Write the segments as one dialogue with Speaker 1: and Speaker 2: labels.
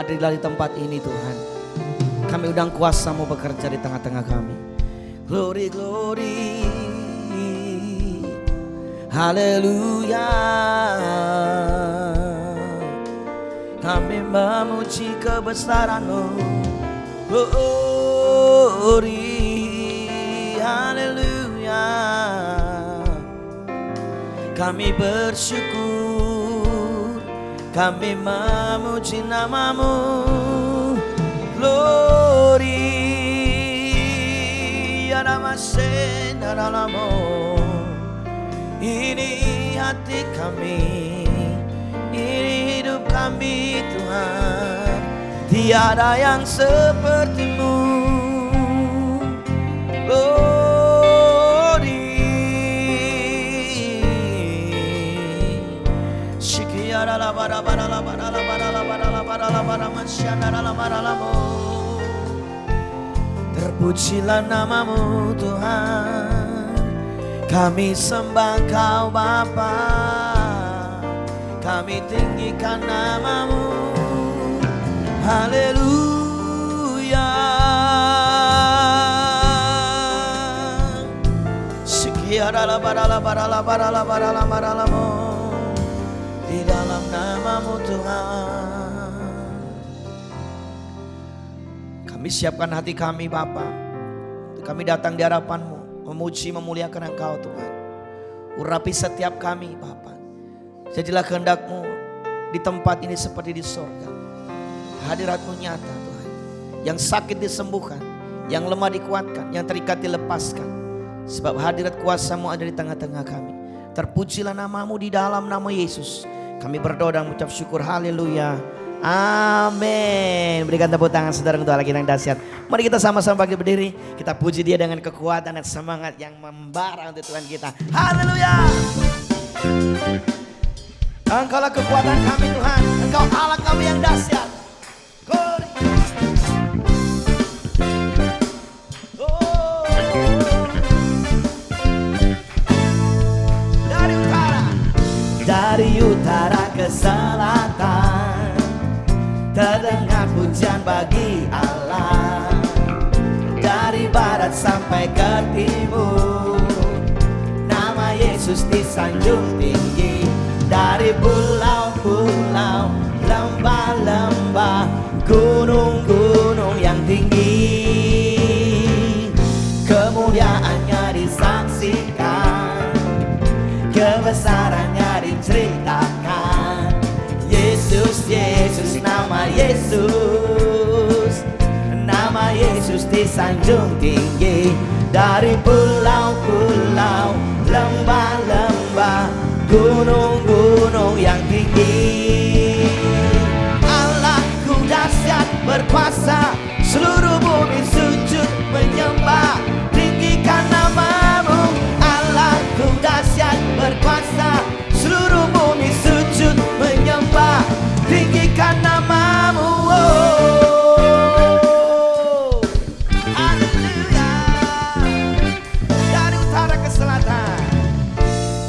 Speaker 1: hadirlah di tempat ini Tuhan. Kami undang kuasa-Mu bekerja di tengah-tengah kami. Glory, glory, haleluya. Kami memuji kebesaran-Mu. Glory, haleluya. Kami bersyukur, kami memuji nama-Mu. Glory, Yaramasen Daralamo. Ini hati kami, ini hidup kami Tuhan. Tiada yang seperti-Mu. Glory, Shikiara la bara bara la bara la bara la bara la bara la bara masyana la bara la mo. Terpujilah nama-Mu Tuhan. Kami sembah Kau Bapa, kami tinggikan nama-Mu. Haleluya. Sekiara la bara la bara la bara la bara la bara la mo. Di dalam nama-Mu Tuhan. Kami siapkan hati kami Bapa. Kami datang di hadapan-Mu, memuji memuliakan Engkau Tuhan. Urapi setiap kami Bapa. Jadilah kehendak-Mu di tempat ini seperti di surga. Hadirat-Mu nyata Tuhan. Yang sakit disembuhkan, yang lemah dikuatkan, yang terikat dilepaskan. Sebab hadirat kuasa-Mu ada di tengah-tengah kami. Terpujilah nama-Mu di dalam nama Yesus. Kami berdoa dan mengucap syukur. Haleluya. Amin. Berikan tepuk tangan saudara untuk Allah kita yang dahsyat. Mari kita sama-sama bangkit berdiri. Kita puji Dia dengan kekuatan dan semangat yang membara untuk Tuhan kita. Haleluya. Engkaulah kekuatan kami Tuhan. Engkau Allah kami yang dahsyat. Glory. Oh. Dari utara ke selatan, terdengar pujian bagi Allah. Dari barat sampai ke timur, nama Yesus disanjung tinggi. Dari pulau-pulau, lembah-lembah, gunung-gunung yang tinggi, kemuliaannya disaksikan, kebesarannya diceritakan. Yesus, Yesus, nama Yesus, nama Yesus disanjung tinggi. Dari pulau-pulau, lembah-lembah, gunung-gunung yang tinggi. Allahku dahsyat berkuasa, seluruh bumi sujud menyembah. Tinggikan nama-Mu. Allahku dahsyat berkuasa, seluruh bumi sujud menyembah. Tinggikan nama-Mu. Oh. Haleluya. Dari utara ke selatan,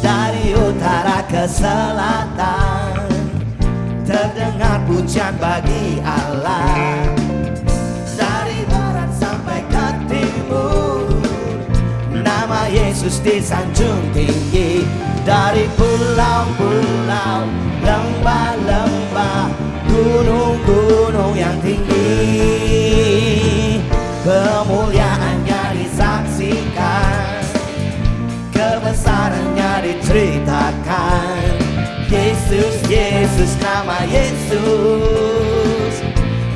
Speaker 1: dari utara ke selatan, terdengar pujian bagi Allah. Dari barat sampai ke timur, nama Yesus disanjung tinggi. Dari pulau-pulau, lembah-lembah, gunung-gunung yang tinggi, kemuliaannya disaksikan, kebesarannya diceritakan. Yesus, Yesus, nama Yesus,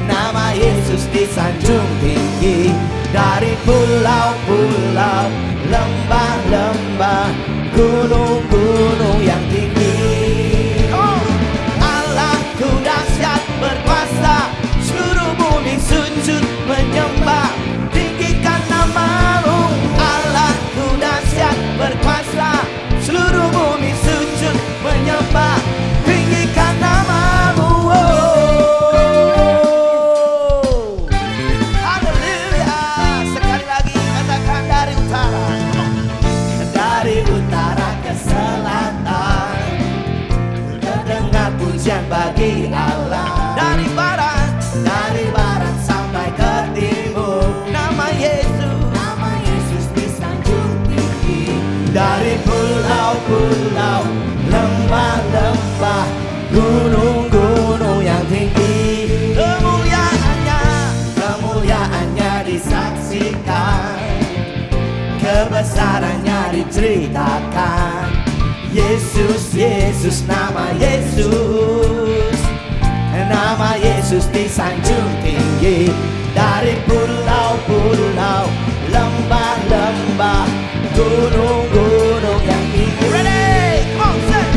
Speaker 1: nama Yesus disanjung tinggi. Dari pulau-pulau, lembah-lembah, gunung-gunung yang tinggi. Oh. Allahku dahsyat berkuasa, seluruh bumi sujud menyembah. Tinggikan nama-Mu. Allahku dahsyat berkuasa, seluruh bumi sujud menyembah. Tinggikan nama-Mu. Oh. Haleluya. Sekali lagi katakan dari utara. Dari utara ke selatan, terdengar pujian bagi Allah. Dari barat pulau-pulau, lembah-lembah, gunung-gunung yang tinggi. Kemuliaannya disaksikan, kebesarannya diceritakan. Yesus, Yesus, nama Yesus, nama Yesus disanjung tinggi. Dari pulau-pulau, lembah-lembah, gunung-gunung yang tinggi. Ready? Come on, say.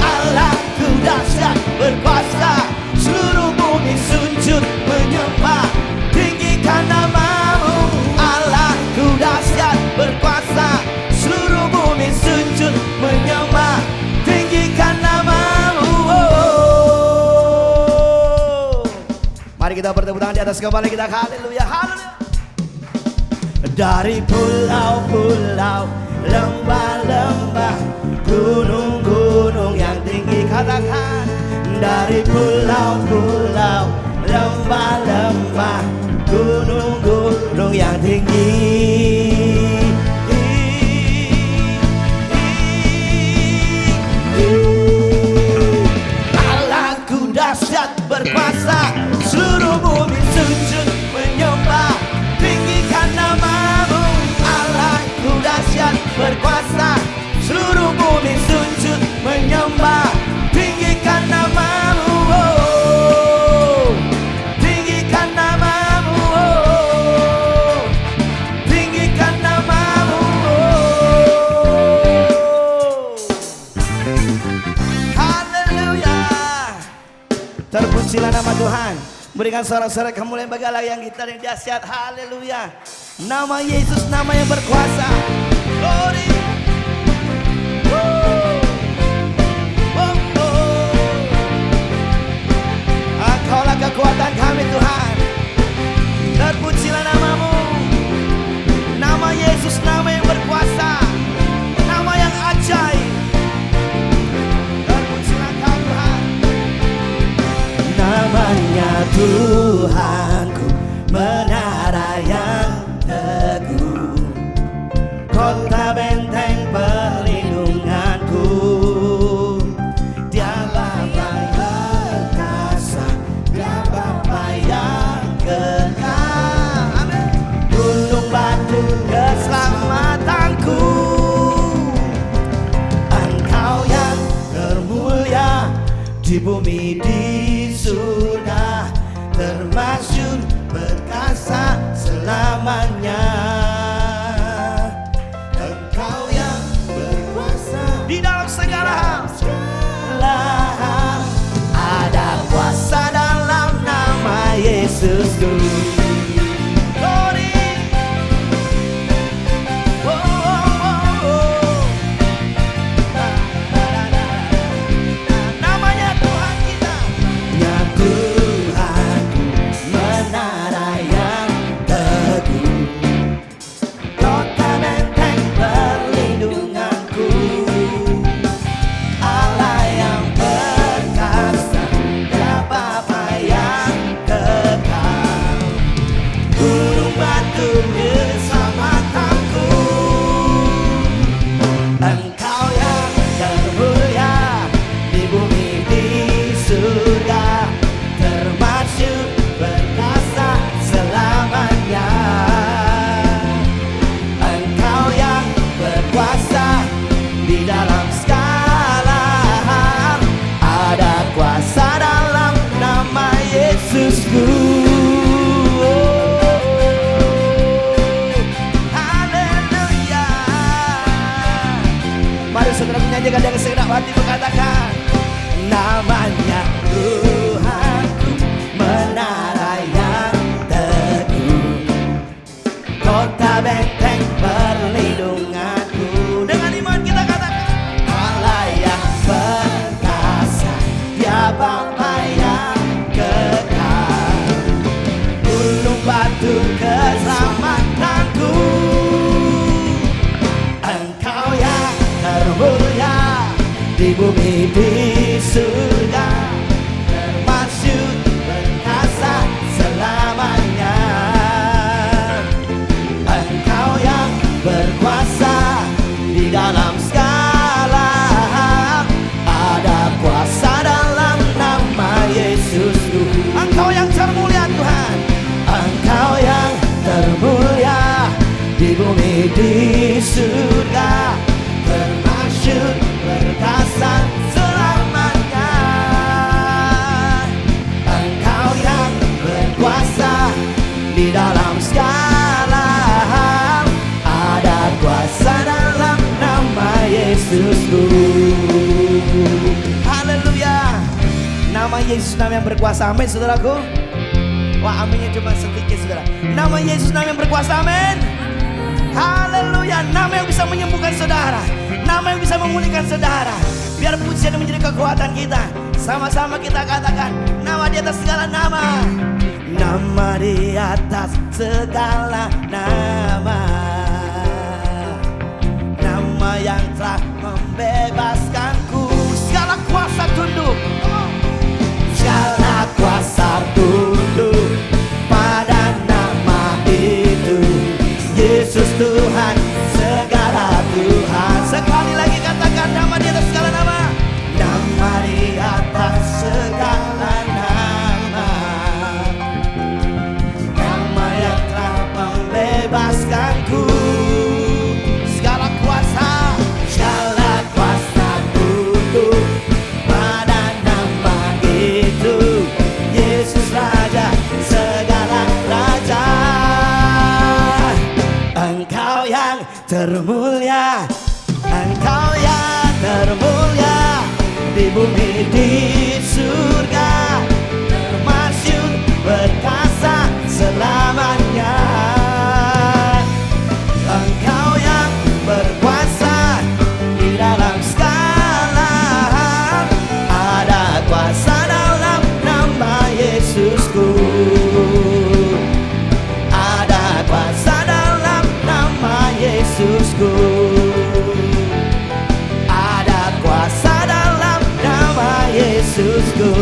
Speaker 1: Allahku dahsyat berkuasa, seluruh bumi sujud menyembah, tinggikan namamu. Allahku dahsyat berkuasa, seluruh bumi sujud menyembah, tinggikan namamu. Mari kita bertepuk tangan di atas kepala kita. Haleluya, haleluya. Dari pulau-pulau, lembah-lembah, gunung-gunung yang tinggi. Katakan. Dari pulau-pulau, lembah-lembah, gunung-gunung yang tinggi. Allahku dahsyat berkuasa, seluruh bumi sujud menyembah, tinggikan namamu. Allahku dahsyat berkuasa, seluruh bumi sujud menyembah, tinggikan namamu. Oh, tinggikan namamu. Oh, tinggikan namamu. Oh, haleluya. Terpujilah nama Tuhan. Berikan sorak-sorak kemuliaan bagi Allah yang kita yang dahsyat. Haleluya. Nama Yesus, nama yang berkuasa. Glory. Engkaulah kekuatan kami Tuhan. Terpujilah namamu. Nama Yesus, nama yang berkuasa, nama yang ajaib. Terpujilah Kau Tuhan. Namanya Tuhanku, menara yang teguh, kota benteng perlindunganku. Dia Bapa perkasa, Dia Bapa yang kekal. Gunung batu keselamatanku, Engkau yang termulia di bumi di surga, termasyhur perkasa selamanya. Engkau yang berkuasa di dalam segala hal. Ada kuasa dalam nama Yesusku. Glory. Oh, oh, oh, oh. Namanya Tuhan kita. Ya Tuhanku, menara yang teguh, kota benteng perlindunganku. Allah yang perkasa, Dia Bapa yang kekal. Gunung batu keselamatanku, Engkau yang termulia di bumi di surga, termasyhur perkasa selamanya. Engkau yang berkuasa di dalam segala hal. Ada kuasa dalam nama Yesusku. Haleluya. Mari saudara menyanyikan dengan segenap hati, mengatakan namanya Tuhanku, menara yang teguh, kota benteng perlindunganku. Dengan iman kita katakan Allah yang perkasa, Dia Bapa yang kekal. Gunung batu keselamatanku, Engkau yang termulia di bumi di surga, termasyhur perkasa selamanya. Engkau yang berkuasa di dalam segala Yesusku. Haleluya. Nama Yesus nama yang berkuasa, amin saudaraku. Wah aminnya cuma sedikit saudara. Nama Yesus nama yang berkuasa, amin. Haleluya. Nama yang bisa menyembuhkan saudara, nama yang bisa memulihkan saudara. Biar pujian menjadi kekuatan kita. Sama-sama kita katakan, nama di atas segala nama. Nama di atas segala nama. Nama yang telah membebaskanku. Segala kuasa tunduk. Segala kuasa tunduk pada nama itu. Yesus Tuhan, segala Tuhan. Sekali lagi katakan, nama di atas segala nama. Nama di atas segala nama. Nama yang telah membebaskanku. Segala kuasa tunduk pada nama itu. Yesus Raja, segala raja. Engkau yang termulia, Engkau yang termulia di bumi di surga, termasyur berkuasa selamanya. Engkau yang berkuasa di dalam segala, ada kuasa dalam nama Yesusku. Ada kuasa dalam nama Yesusku. Ada kuasa dalam nama Yesusku.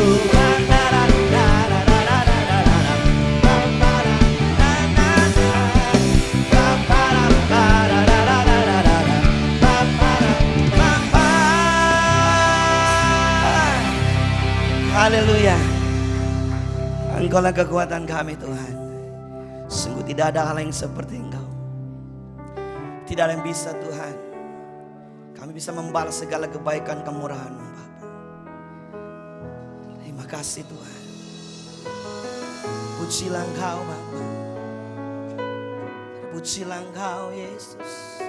Speaker 1: Haleluya. Engkaulah kekuatan kami Tuhan. Sungguh tidak ada hal yang seperti Engkau. Tidak ada yang bisa Tuhan. Kami bisa membalas segala kebaikan kemurahan-Mu Bapa. Terima kasih Tuhan. Pujilah Engkau Bapa. Pujilah Engkau Yesus.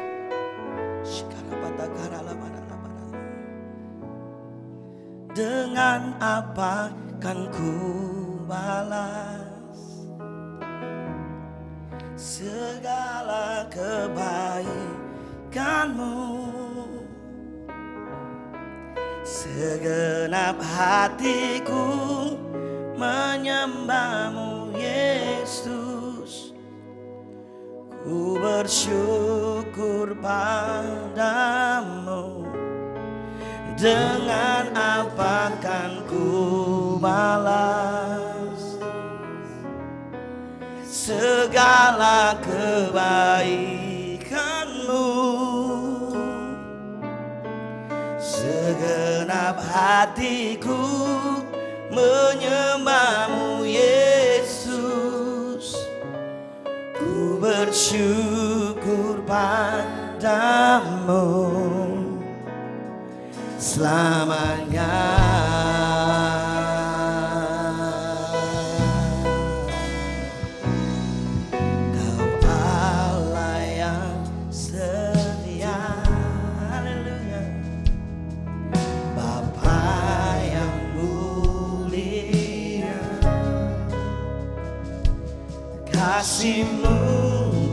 Speaker 1: Dengan apa kan ku balas segala kebaikan-Mu? Segenap hatiku menyembah-Mu Yesus. Ku bersyukur padamu. Dengan apa kan ku balas segala kebaikan-Mu? Segenap hatiku menyembah-Mu Yesus. Ku bersyukur padamu selamanya. Kau Allah yang setia, haleluya. Bapa yang mulia, kasih-Mu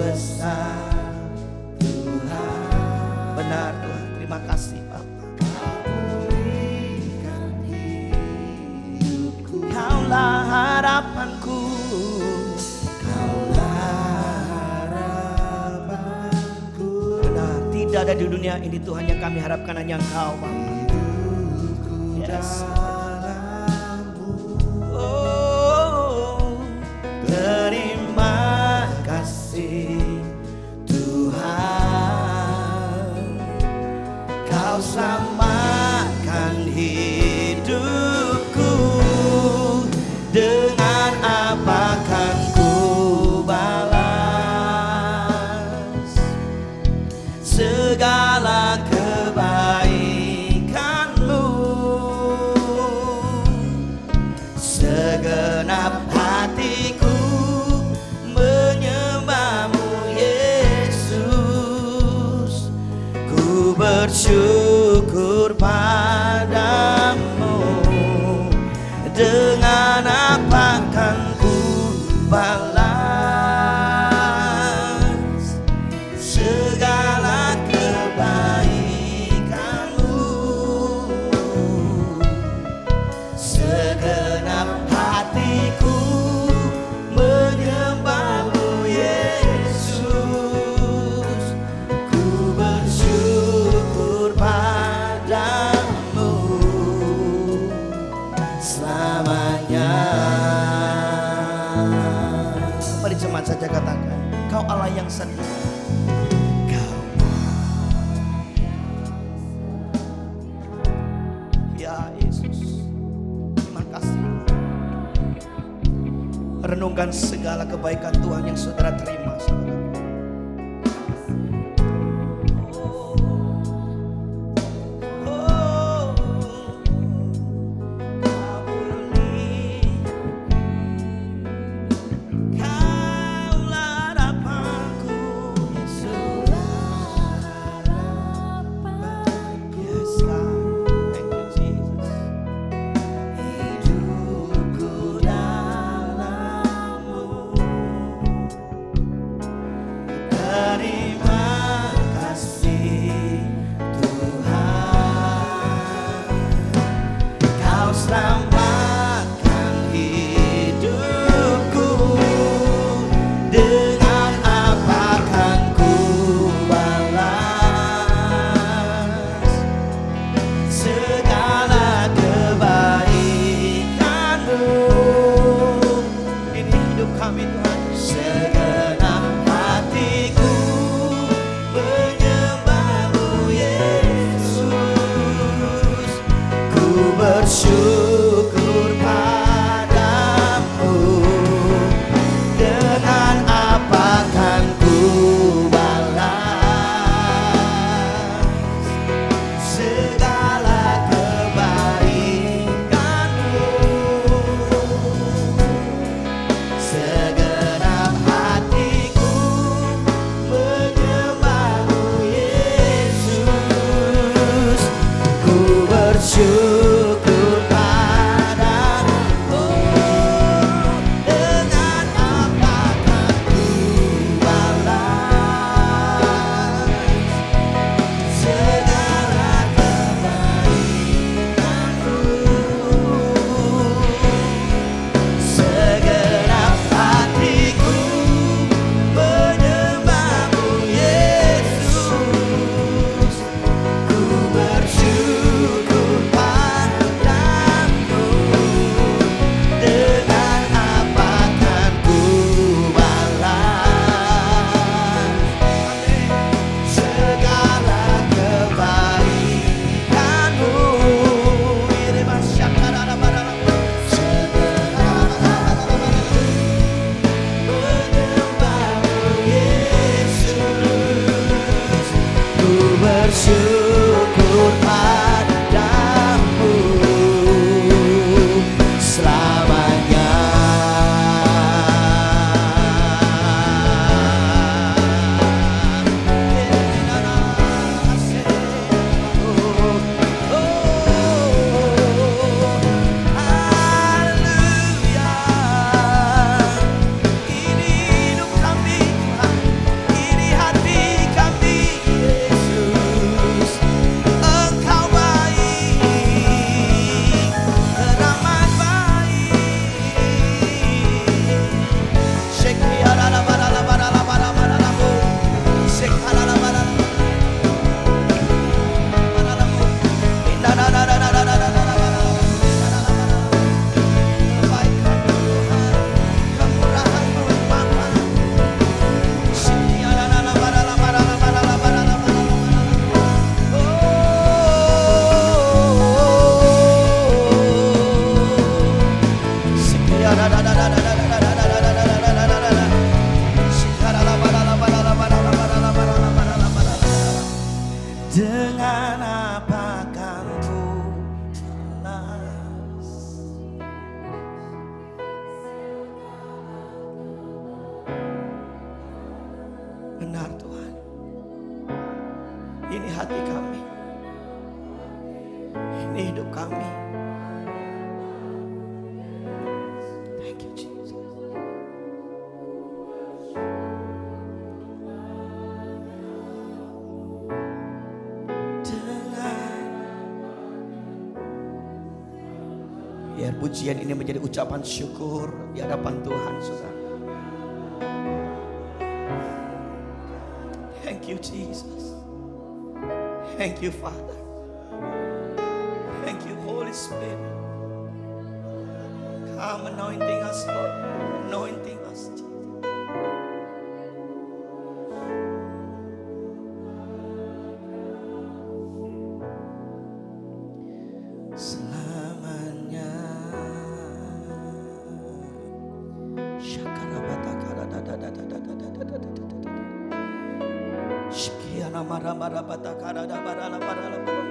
Speaker 1: besar Tuhan. Benar Tuhan, terima kasih Bapa. Kaulah harapanku, Kaulah harapanku. Benar, tidak ada di dunia ini Tuhan yang kami harapkan, hanya Engkau Bapa. Yes. Oh, terima kasih Tuhan, Kau selamatkan hidupku. Dengan apa kan ku balas segala kebaikan-Mu? Segenap hatiku menyembah-Mu Yesus. Ku bersyukur bersyukur padamu. Dengan apa kan ku balas segala kebaikanmu. Segenap hatiku menyembahmu Yesus. Ku bersyukur padamu selamanya. Mari jemaat saja katakan, Kau Allah yang setia. Kau, ya Yesus, terima kasih. Renungkan segala kebaikan Tuhan yang saudara terima, saudara. Bersyukur padamu. Dengan apa kan ku balas segala kebaikanmu. Segenap hatiku menyembahmu Yesus. Ku bersyukur bersyukur padamu selamanya. Haleluya. Ini hidup kami Tuhan, ini hati kami Yesus. Engkau baik, teramat baik. Shekiaralabaralabaralabaralabaralabu, shekaralabaralabu, kebaikan Tuhan, kemurahan-Mu Bapa. Dengan apa kan ku balas? Benar Tuhan, ini hati kami. kami. Thank you Jesus. Biar pujian ini menjadi ucapan syukur di hadapan Tuhan, saudara. Thank you Jesus. Thank you Father. Thank you Holy Spirit. Come anointing us, Lord. Anointing us, Jesus. Selamanya.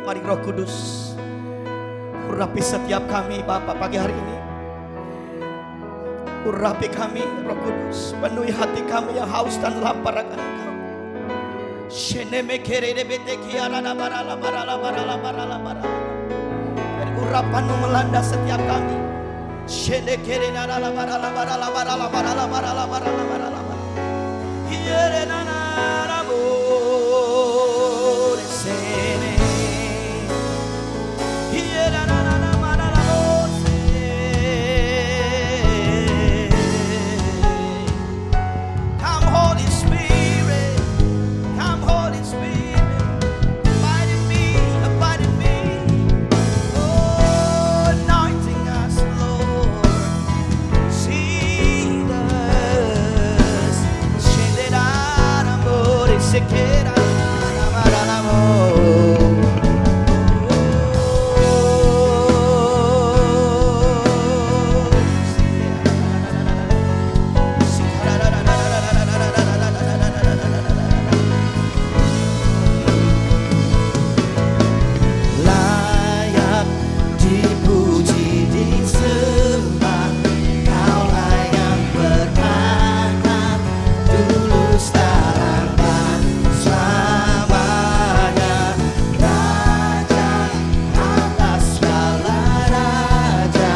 Speaker 1: Mari Roh Kudus urapi setiap kami Bapa pagi hari ini. Urapi kami Roh Kudus, penuhi hati kami yang haus dan lapar akan Engkau. Dari urapan-Mu melanda setiap kami. Come Holy Spirit, come Holy Spirit, abide in me, oh, anointing us, Lord, see us, layak dipuji disembah, Kaulah yang bertata dulu sekarang dan selamanya, Raja atas segala raja,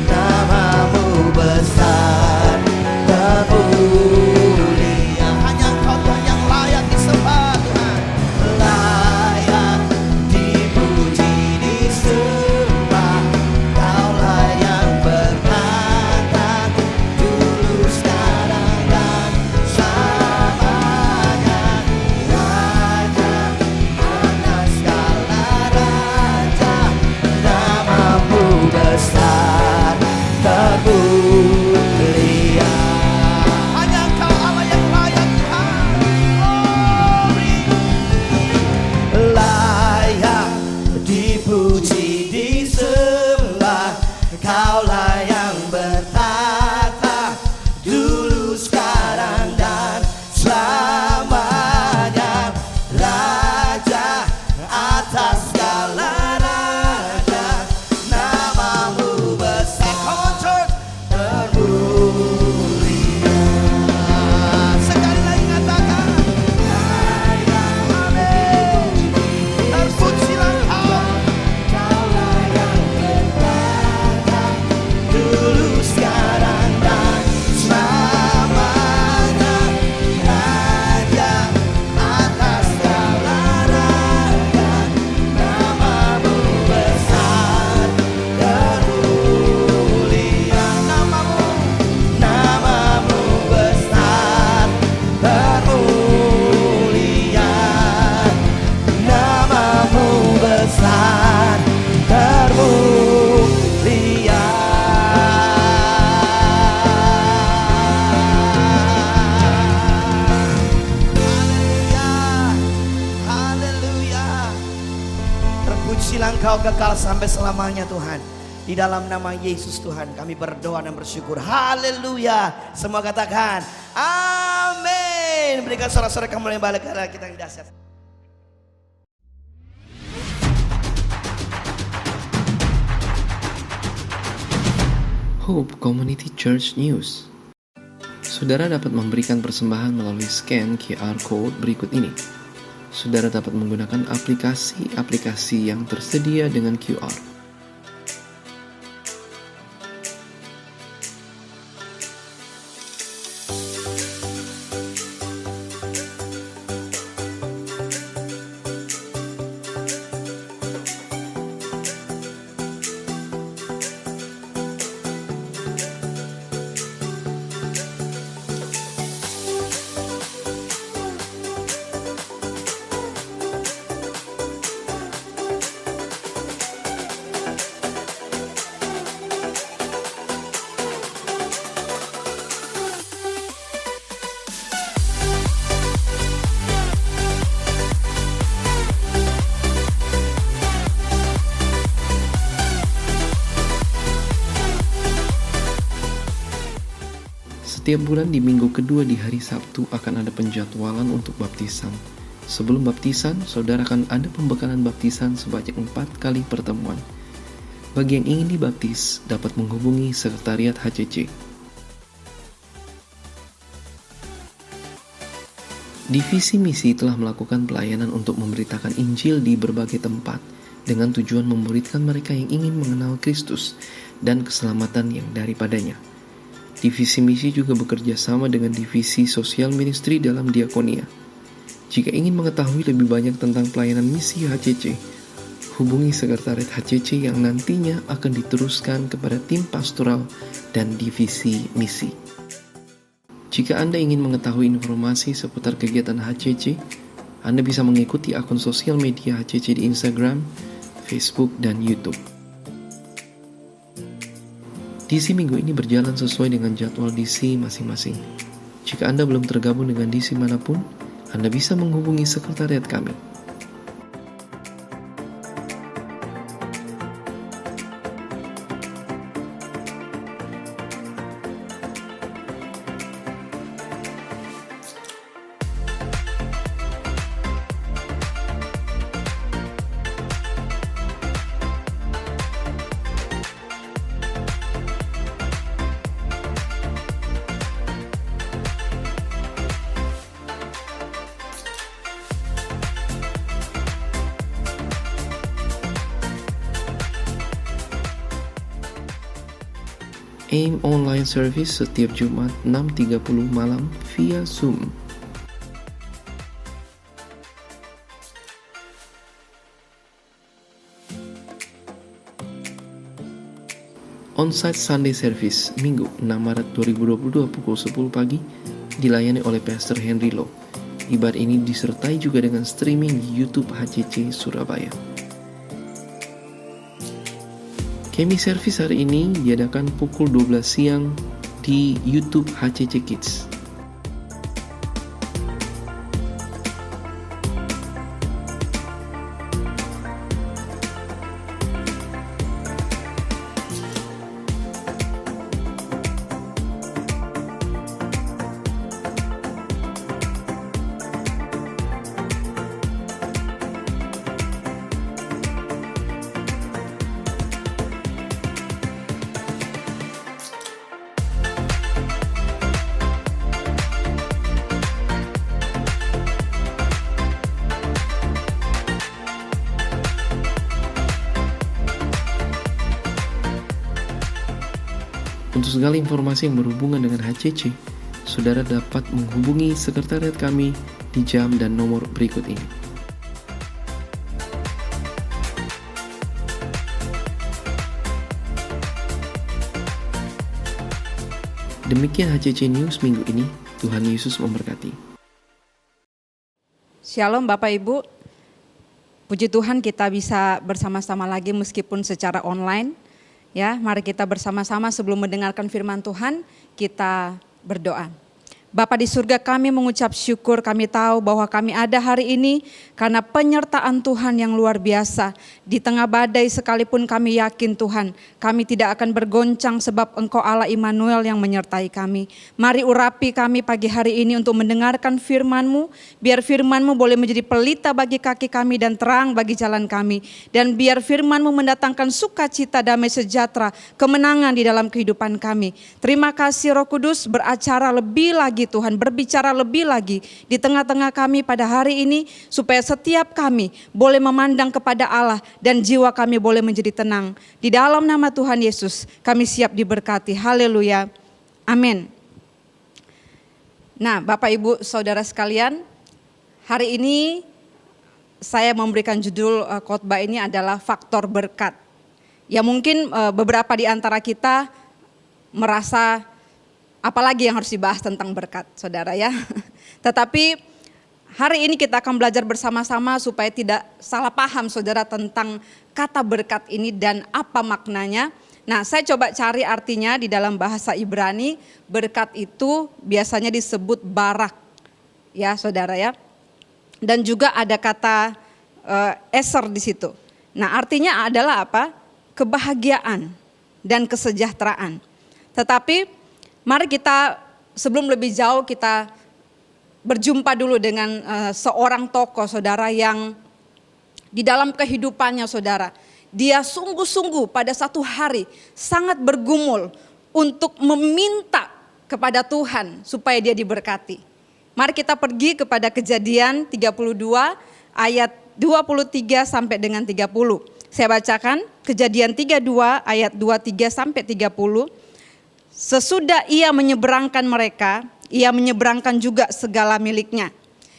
Speaker 1: namamu besar termulia. Hanya Engkau Tuhan yang layak disembah, Tuhan. Layak dipuji disembah, Kaulah yang bertata dulu sekarang dan selamanya, Raja atas segala raja, namamu besar termulia. Hanya Engkau Allah yang layak, Tuhan. Glory. Layak dipuji disembah, Kaulah yang bertata dulu sekarang dan selamanya, Raja atas segala raja, namamu besar. Come on church. Termulia. Sekali lagi katakan, amin. Terpujilah Engkau, Kaulah yang bertata dulu sekarang dan selamanya, Raja atas segala raja, namamu besar termulia. Namamu besar termulia. Namamu besar termulia. Haleluya. Terpujilah Engkau kekal sampai selamanya, Tuhan. Di dalam nama Yesus Tuhan kami berdoa dan bersyukur. Haleluya. Semua katakan amin. Berikan sorak-sorak kamu yang balik kepada kita yang dahsyat.
Speaker 2: Hope Community Church News. Saudara dapat memberikan persembahan melalui scan QR Code berikut ini. Saudara dapat menggunakan aplikasi yang tersedia dengan QR. Setiap bulan di minggu kedua di hari Sabtu akan ada penjadwalan untuk baptisan. Sebelum baptisan, saudara akan ada pembekalan baptisan sebanyak 4 kali pertemuan. Bagi yang ingin dibaptis, dapat menghubungi Sekretariat HCC. Divisi Misi telah melakukan pelayanan untuk memberitakan Injil di berbagai tempat dengan tujuan memuridkan mereka yang ingin mengenal Kristus dan keselamatan yang daripadanya. Divisi Misi juga bekerja sama dengan Divisi Sosial Ministry dalam Diakonia. Jika ingin mengetahui lebih banyak tentang pelayanan misi HCC, hubungi Sekretariat HCC yang nantinya akan diteruskan kepada tim pastoral dan Divisi Misi. Jika Anda ingin mengetahui informasi seputar kegiatan HCC, Anda bisa mengikuti akun sosial media HCC di Instagram, Facebook, dan YouTube. DC minggu ini berjalan sesuai dengan jadwal DC masing-masing. Jika Anda belum tergabung dengan DC manapun, Anda bisa menghubungi sekretariat kami. AIM Online Service setiap Jumat 6.30 malam via Zoom. Onsite Sunday Service Minggu 6 Maret 2022 pukul 10 pagi dilayani oleh Pastor Henry Lo. Ibadah ini disertai juga dengan streaming di YouTube HCC Surabaya. Kemi Service hari ini diadakan pukul 12 siang di YouTube HCC Kids. Untuk segala informasi yang berhubungan dengan HCC, saudara dapat menghubungi sekretariat kami di jam dan nomor berikut ini. Demikian HCC News minggu ini. Tuhan Yesus memberkati.
Speaker 3: Shalom Bapak Ibu. Puji Tuhan kita bisa bersama-sama lagi meskipun secara online. Ya, mari kita bersama-sama sebelum mendengarkan firman Tuhan, kita berdoa. Bapa di surga, kami mengucap syukur, kami tahu bahwa kami ada hari ini karena penyertaan Tuhan yang luar biasa. Di tengah badai sekalipun kami yakin Tuhan, kami tidak akan bergoncang sebab Engkau Allah Immanuel yang menyertai kami. Mari urapi kami pagi hari ini untuk mendengarkan firman-Mu, biar firman-Mu boleh menjadi pelita bagi kaki kami dan terang bagi jalan kami. Dan biar firman-Mu mendatangkan sukacita, damai sejahtera, kemenangan di dalam kehidupan kami. Terima kasih Roh Kudus, beracara lebih lagi Tuhan, berbicara lebih lagi di tengah-tengah kami pada hari ini, supaya setiap kami boleh memandang kepada Allah dan jiwa kami boleh menjadi tenang. Di dalam nama Tuhan Yesus kami siap diberkati. Haleluya. Amin. Nah, Bapak Ibu Saudara sekalian, hari ini saya memberikan judul khotbah ini adalah faktor berkat. Ya mungkin beberapa di antara kita merasa apalagi yang harus dibahas tentang berkat, saudara ya. Tetapi hari ini kita akan belajar bersama-sama supaya tidak salah paham saudara tentang kata berkat ini dan apa maknanya. Nah, saya coba cari artinya di dalam bahasa Ibrani. Berkat itu biasanya disebut barak, ya saudara ya. Dan juga ada kata eser di situ. Nah, artinya adalah apa? Kebahagiaan dan kesejahteraan. Tetapi mari kita sebelum lebih jauh kita berjumpa dulu dengan seorang tokoh saudara yang di dalam kehidupannya saudara, dia sungguh-sungguh pada satu hari sangat bergumul untuk meminta kepada Tuhan supaya dia diberkati. Mari kita pergi kepada Kejadian 32 ayat 23 sampai dengan 30. Saya bacakan Kejadian 32 ayat 23 sampai 30. Sesudah ia menyeberangkan mereka, ia menyeberangkan juga segala miliknya.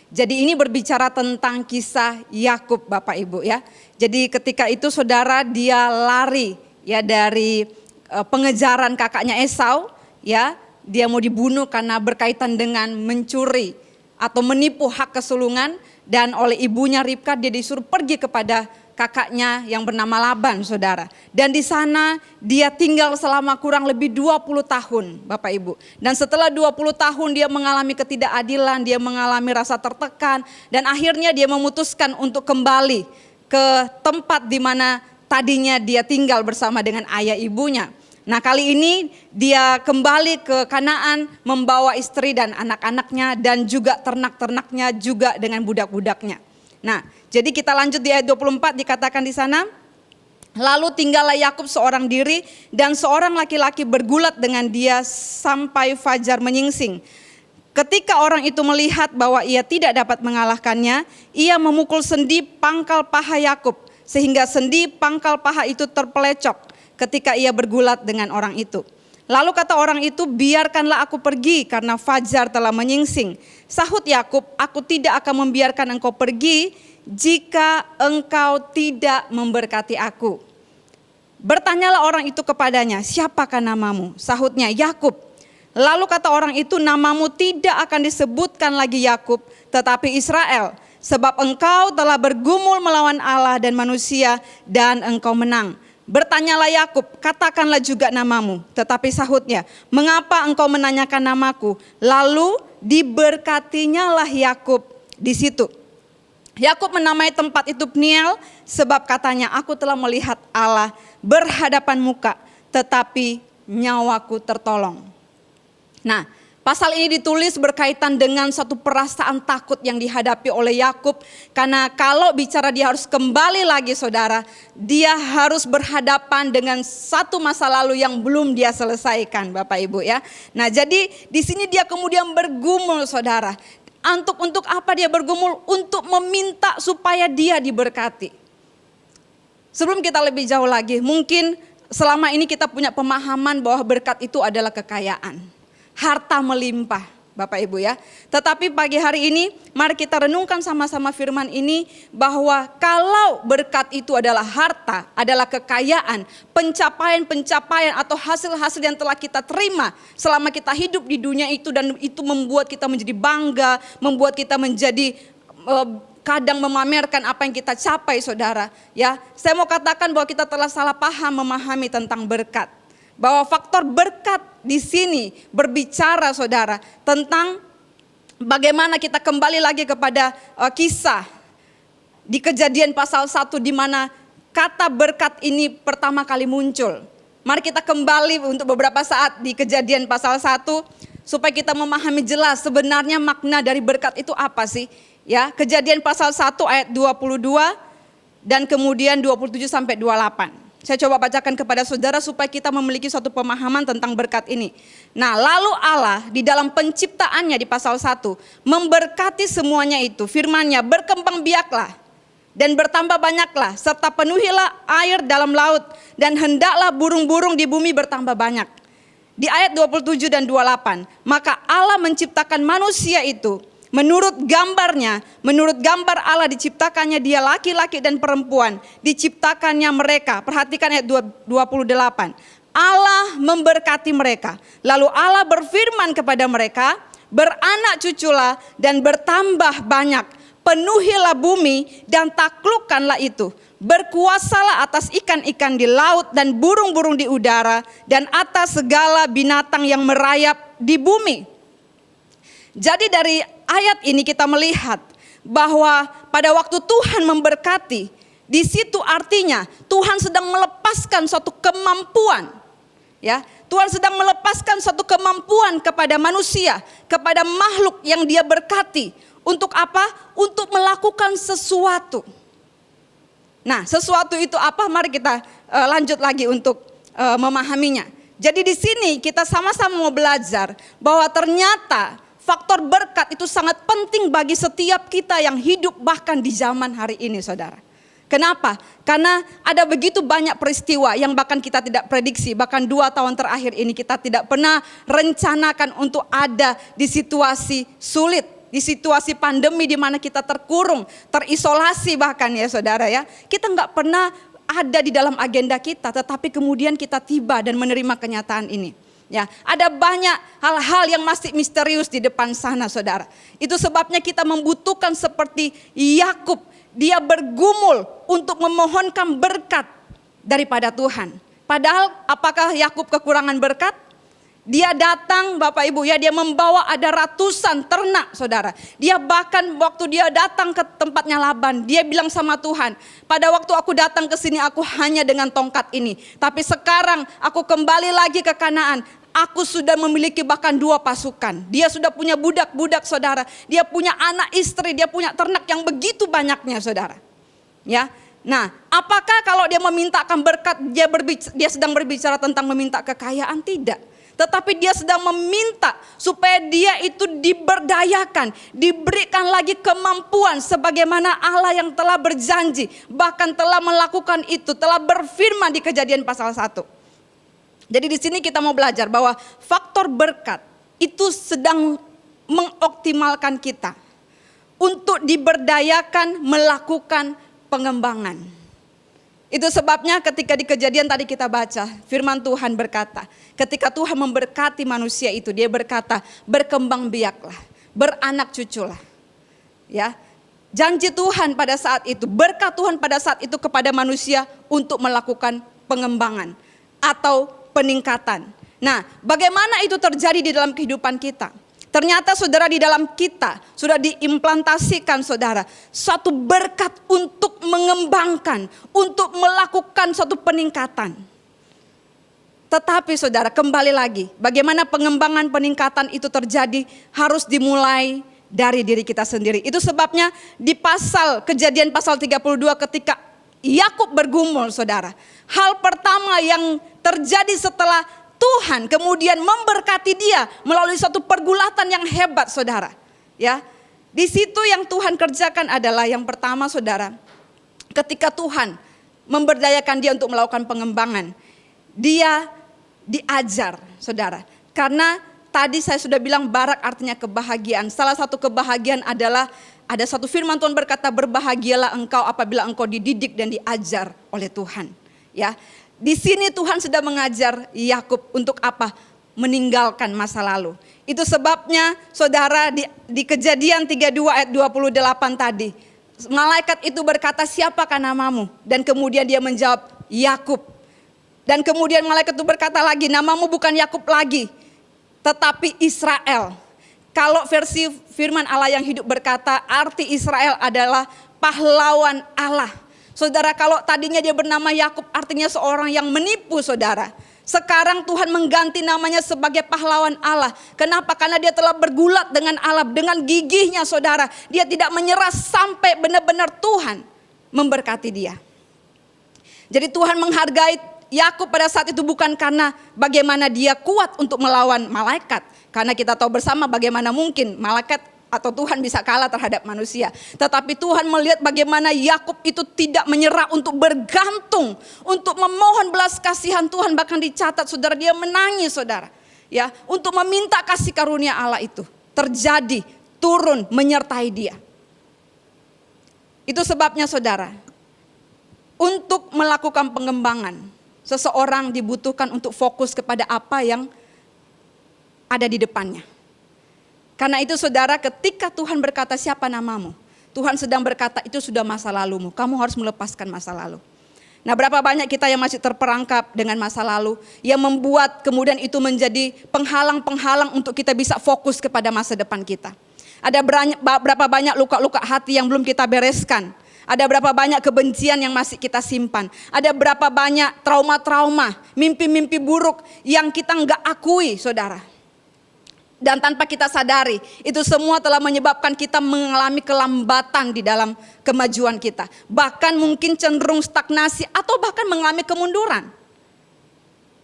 Speaker 3: Jadi ini berbicara tentang kisah Yakub Bapak Ibu ya. Jadi ketika itu saudara dia lari ya dari pengejaran kakaknya Esau ya. Dia mau dibunuh karena berkaitan dengan mencuri atau menipu hak kesulungan, dan oleh ibunya Ribka dia disuruh pergi kepada kakaknya yang bernama Laban saudara. Dan di sana dia tinggal selama kurang lebih 20 tahun Bapak Ibu. Dan setelah 20 tahun dia mengalami ketidakadilan, dia mengalami rasa tertekan, dan akhirnya dia memutuskan untuk kembali ke tempat di mana tadinya dia tinggal bersama dengan ayah ibunya. Nah kali ini dia kembali ke Kanaan membawa istri dan anak-anaknya dan juga ternak-ternaknya juga dengan budak-budaknya. Nah jadi kita lanjut di ayat 24 dikatakan di sana. Lalu tinggallah Yakub seorang diri dan seorang laki-laki bergulat dengan dia sampai fajar menyingsing. Ketika orang itu melihat bahwa ia tidak dapat mengalahkannya, ia memukul sendi pangkal paha Yakub sehingga sendi pangkal paha itu terpelecok ketika ia bergulat dengan orang itu. Lalu kata orang itu, biarkanlah aku pergi karena fajar telah menyingsing. Sahut Yakub, aku tidak akan membiarkan engkau pergi jika engkau tidak memberkati aku. Bertanyalah orang itu kepadanya, siapakah namamu? Sahutnya, Yakub. Lalu kata orang itu, namamu tidak akan disebutkan lagi Yakub, tetapi Israel. Sebab engkau telah bergumul melawan Allah dan manusia dan engkau menang. Bertanyalah Yakub, katakanlah juga namamu. Tetapi sahutnya, mengapa engkau menanyakan namaku? Lalu diberkatinya lah Yakub di situ. Yakub menamai tempat itu Peniel, sebab katanya, aku telah melihat Allah berhadapan muka, tetapi nyawaku tertolong. Nah, pasal ini ditulis berkaitan dengan satu perasaan takut yang dihadapi oleh Yakub. Karena kalau bicara dia harus kembali lagi saudara, dia harus berhadapan dengan satu masa lalu yang belum dia selesaikan Bapak Ibu ya. Nah jadi di sini dia kemudian bergumul saudara. Untuk apa dia bergumul? Untuk meminta supaya dia diberkati. Sebelum kita lebih jauh lagi, mungkin selama ini kita punya pemahaman bahwa berkat itu adalah kekayaan. Harta melimpah Bapak Ibu ya. Tetapi pagi hari ini mari kita renungkan sama-sama firman ini, bahwa kalau berkat itu adalah harta, adalah kekayaan, pencapaian-pencapaian atau hasil-hasil yang telah kita terima selama kita hidup di dunia itu, dan itu membuat kita menjadi bangga, membuat kita menjadi kadang memamerkan apa yang kita capai saudara ya. Saya mau katakan bahwa kita telah salah paham memahami tentang berkat. Bahwa faktor berkat di sini berbicara saudara tentang bagaimana kita kembali lagi kepada kisah di Kejadian pasal 1 di mana kata berkat ini pertama kali muncul. Mari kita kembali untuk beberapa saat di Kejadian pasal 1 supaya kita memahami jelas sebenarnya makna dari berkat itu apa sih? Ya, Kejadian pasal 1 ayat 22 dan kemudian 27 sampai 28. Saya coba bacakan kepada saudara supaya kita memiliki suatu pemahaman tentang berkat ini. Nah, lalu Allah di dalam penciptaannya di pasal 1 memberkati semuanya itu. Firman-Nya, berkembang biaklah dan bertambah banyaklah, serta penuhilah air dalam laut, dan hendaklah burung-burung di bumi bertambah banyak. Di ayat 27 dan 28, maka Allah menciptakan manusia itu menurut gambarnya, menurut gambar Allah diciptakannya dia laki-laki dan perempuan, diciptakannya mereka. Perhatikan ayat 28. Allah memberkati mereka. Lalu Allah berfirman kepada mereka, beranak cuculah dan bertambah banyak. Penuhilah bumi dan taklukkanlah itu. Berkuasalah atas ikan-ikan di laut dan burung-burung di udara dan atas segala binatang yang merayap di bumi. Jadi dari ayat ini kita melihat bahwa pada waktu Tuhan memberkati, di situ artinya Tuhan sedang melepaskan suatu kemampuan. Ya, Tuhan sedang melepaskan suatu kemampuan kepada manusia, kepada makhluk yang dia berkati. Untuk apa? Untuk melakukan sesuatu. Nah, sesuatu itu apa? Mari kita lanjut lagi untuk memahaminya. Jadi di sini kita sama-sama mau belajar bahwa ternyata faktor berkat itu sangat penting bagi setiap kita yang hidup bahkan di zaman hari ini, saudara. Kenapa? Karena ada begitu banyak peristiwa yang bahkan kita tidak prediksi. Bahkan 2 tahun terakhir ini kita tidak pernah rencanakan untuk ada di situasi sulit. Di situasi pandemi di mana kita terkurung, terisolasi bahkan ya saudara ya. Kita nggak pernah ada di dalam agenda kita, tetapi kemudian kita tiba dan menerima kenyataan ini. Ya, ada banyak hal-hal yang masih misterius di depan sana saudara. Itu sebabnya kita membutuhkan seperti Yakub. Dia bergumul untuk memohonkan berkat daripada Tuhan. Padahal apakah Yakub kekurangan berkat? Dia datang Bapak Ibu ya, dia membawa ada ratusan ternak saudara. Dia bahkan waktu dia datang ke tempatnya Laban, dia bilang sama Tuhan, pada waktu aku datang ke sini aku hanya dengan tongkat ini. Tapi sekarang aku kembali lagi ke Kanaan, aku sudah memiliki bahkan 2 pasukan. Dia sudah punya budak-budak saudara, dia punya anak istri, dia punya ternak yang begitu banyaknya saudara. Ya. Nah, apakah kalau dia memintakan berkat, dia sedang berbicara tentang meminta kekayaan? Tidak. Tetapi dia sedang meminta supaya dia itu diberdayakan, diberikan lagi kemampuan sebagaimana Allah yang telah berjanji, bahkan telah melakukan itu, telah berfirman di Kejadian pasal 1. Jadi di sini kita mau belajar bahwa faktor berkat itu sedang mengoptimalkan kita untuk diberdayakan melakukan pengembangan. Itu sebabnya ketika di Kejadian tadi kita baca, firman Tuhan berkata, ketika Tuhan memberkati manusia itu, dia berkata, berkembang biaklah, beranak cuculah. Ya, janji Tuhan pada saat itu, berkat Tuhan pada saat itu kepada manusia untuk melakukan pengembangan atau peningkatan. Nah, bagaimana itu terjadi di dalam kehidupan kita? Ternyata saudara di dalam kita sudah diimplantasikan saudara suatu berkat untuk mengembangkan, untuk melakukan suatu peningkatan. Tetapi saudara kembali lagi, bagaimana pengembangan peningkatan itu terjadi harus dimulai dari diri kita sendiri. Itu sebabnya di Kejadian pasal 32 ketika Yakub bergumul saudara, hal pertama yang terjadi setelah Tuhan kemudian memberkati dia melalui suatu pergulatan yang hebat saudara. Ya, di situ yang Tuhan kerjakan adalah yang pertama saudara, ketika Tuhan memberdayakan dia untuk melakukan pengembangan, dia diajar saudara. Karena tadi saya sudah bilang barak artinya kebahagiaan. Salah satu kebahagiaan adalah ada satu firman Tuhan berkata, berbahagialah engkau apabila engkau dididik dan diajar oleh Tuhan. Ya. Di sini Tuhan sedang mengajar Yakub untuk apa? Meninggalkan masa lalu. Itu sebabnya saudara di Kejadian 32 ayat 28 tadi. Malaikat itu berkata, siapakah namamu? Dan kemudian dia menjawab, Yakub. Dan kemudian malaikat itu berkata lagi, namamu bukan Yakub lagi, tetapi Israel. Kalau versi firman Allah yang hidup berkata, arti Israel adalah pahlawan Allah. Saudara, kalau tadinya dia bernama Yakub artinya seorang yang menipu saudara. Sekarang Tuhan mengganti namanya sebagai pahlawan Allah. Kenapa? Karena dia telah bergulat dengan Allah, dengan gigihnya saudara. Dia tidak menyerah sampai benar-benar Tuhan memberkati dia. Jadi Tuhan menghargai Yakub pada saat itu bukan karena bagaimana dia kuat untuk melawan malaikat. Karena kita tahu bersama bagaimana mungkin malaikat atau Tuhan bisa kalah terhadap manusia. Tetapi Tuhan melihat bagaimana Yakub itu tidak menyerah untuk bergantung, untuk memohon belas kasihan Tuhan. Bahkan dicatat saudara, dia menangis saudara. Ya, untuk meminta kasih karunia Allah itu terjadi, turun menyertai dia. Itu sebabnya saudara, untuk melakukan pengembangan, seseorang dibutuhkan untuk fokus kepada apa yang ada di depannya. Karena itu saudara, ketika Tuhan berkata siapa namamu, Tuhan sedang berkata itu sudah masa lalumu, kamu harus melepaskan masa lalu. Nah, berapa banyak kita yang masih terperangkap dengan masa lalu, yang membuat kemudian itu menjadi penghalang-penghalang untuk kita bisa fokus kepada masa depan kita. Ada berapa banyak luka-luka hati yang belum kita bereskan. Ada berapa banyak kebencian yang masih kita simpan. Ada berapa banyak trauma-trauma, mimpi-mimpi buruk yang kita nggak akui, saudara. Dan tanpa kita sadari, itu semua telah menyebabkan kita mengalami kelambatan di dalam kemajuan kita. Bahkan mungkin cenderung stagnasi atau bahkan mengalami kemunduran.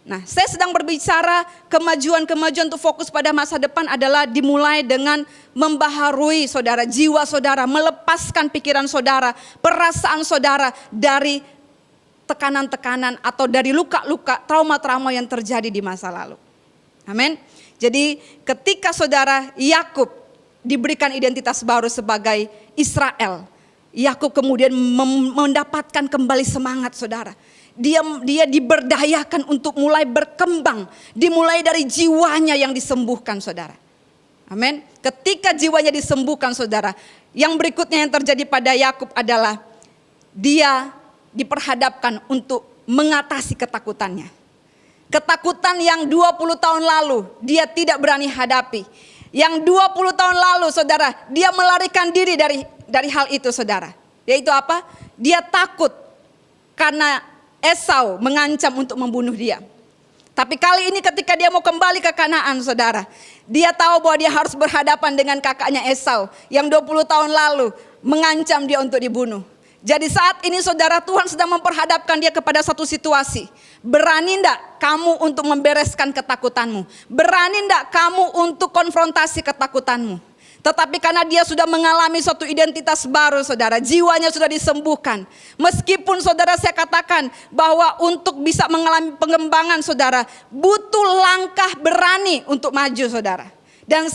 Speaker 3: Nah, saya sedang berbicara kemajuan-kemajuan untuk fokus pada masa depan adalah dimulai dengan membaharui saudara, jiwa saudara, melepaskan pikiran saudara, perasaan saudara dari tekanan-tekanan atau dari luka-luka, trauma-trauma yang terjadi di masa lalu. Amin. Jadi ketika saudara Yakub diberikan identitas baru sebagai Israel, Yakub kemudian mendapatkan kembali semangat, saudara. Dia diberdayakan untuk mulai berkembang, dimulai dari jiwanya yang disembuhkan, saudara. Amin. Ketika jiwanya disembuhkan, saudara, yang berikutnya yang terjadi pada Yakub adalah dia diperhadapkan untuk mengatasi ketakutannya. Ketakutan yang 20 tahun lalu dia tidak berani hadapi. Yang 20 tahun lalu, saudara, dia melarikan diri dari hal itu, saudara. Yaitu apa? Dia takut karena Esau mengancam untuk membunuh dia. Tapi kali ini ketika dia mau kembali ke Kanaan, saudara, dia tahu bahwa dia harus berhadapan dengan kakaknya Esau yang 20 tahun lalu mengancam dia untuk dibunuh. Jadi saat ini, saudara, Tuhan sedang memperhadapkan dia kepada satu situasi. Berani enggak kamu untuk membereskan ketakutanmu? Berani enggak kamu untuk konfrontasi ketakutanmu? Tetapi karena dia sudah mengalami suatu identitas baru, saudara, jiwanya sudah disembuhkan. Meskipun, saudara, saya katakan bahwa untuk bisa mengalami pengembangan, saudara, butuh langkah berani untuk maju, saudara. Dan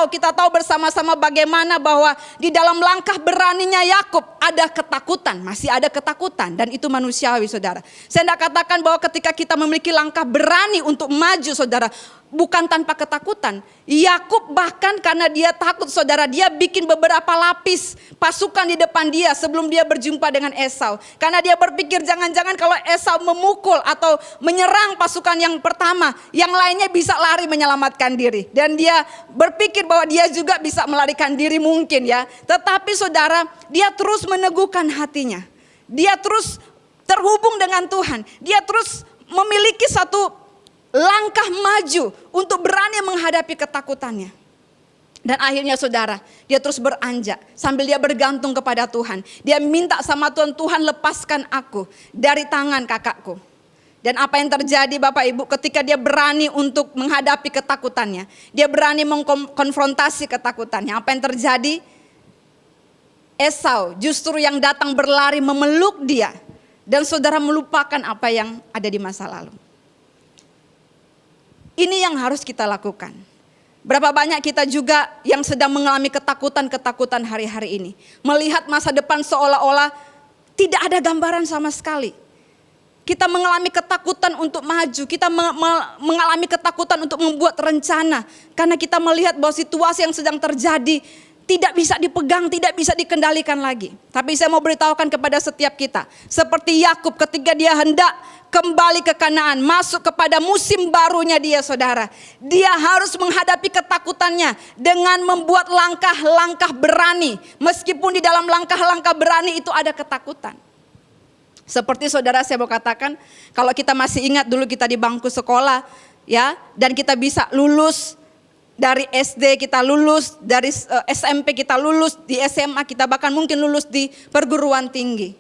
Speaker 3: kita tahu bersama-sama bagaimana bahwa di dalam langkah beraninya Yakub ada ketakutan, masih ada ketakutan, dan itu manusiawi, saudara. Saya tidak katakan bahwa ketika kita memiliki langkah berani untuk maju, saudara, bukan tanpa ketakutan. Yakub bahkan karena dia takut, saudara, dia bikin beberapa lapis pasukan di depan dia sebelum dia berjumpa dengan Esau. Karena dia berpikir jangan-jangan kalau Esau memukul atau menyerang pasukan yang pertama, yang lainnya bisa lari menyelamatkan diri. Dan dia berpikir bahwa dia juga bisa melarikan diri mungkin, ya. Tetapi, saudara, dia terus meneguhkan hatinya. Dia terus terhubung dengan Tuhan. Dia terus memiliki satu langkah maju untuk berani menghadapi ketakutannya. Dan akhirnya, saudara, dia terus beranjak sambil dia bergantung kepada Tuhan. Dia minta sama Tuhan, Tuhan lepaskan aku dari tangan kakakku. Dan apa yang terjadi, Bapak Ibu, ketika dia berani untuk menghadapi ketakutannya, dia berani mengkonfrontasi ketakutannya. Apa yang terjadi? Esau justru yang datang berlari memeluk dia. Dan saudara melupakan apa yang ada di masa lalu. Ini yang harus kita lakukan. Berapa banyak kita juga yang sedang mengalami ketakutan-ketakutan hari-hari ini. Melihat masa depan seolah-olah tidak ada gambaran sama sekali. Kita mengalami ketakutan untuk maju. Kita mengalami ketakutan untuk membuat rencana. Karena kita melihat bahwa situasi yang sedang terjadi tidak bisa dipegang, tidak bisa dikendalikan lagi. Tapi saya mau beritahukan kepada setiap kita. Seperti Yakub ketika dia hendak kembali ke Kanaan, masuk kepada musim barunya dia, saudara. Dia harus menghadapi ketakutannya dengan membuat langkah-langkah berani. Meskipun di dalam langkah-langkah berani itu ada ketakutan. Seperti, saudara, saya mau katakan, kalau kita masih ingat dulu kita di bangku sekolah, ya, dan kita bisa lulus dari SD, kita lulus dari SMP, kita lulus di SMA, kita bahkan mungkin lulus di perguruan tinggi.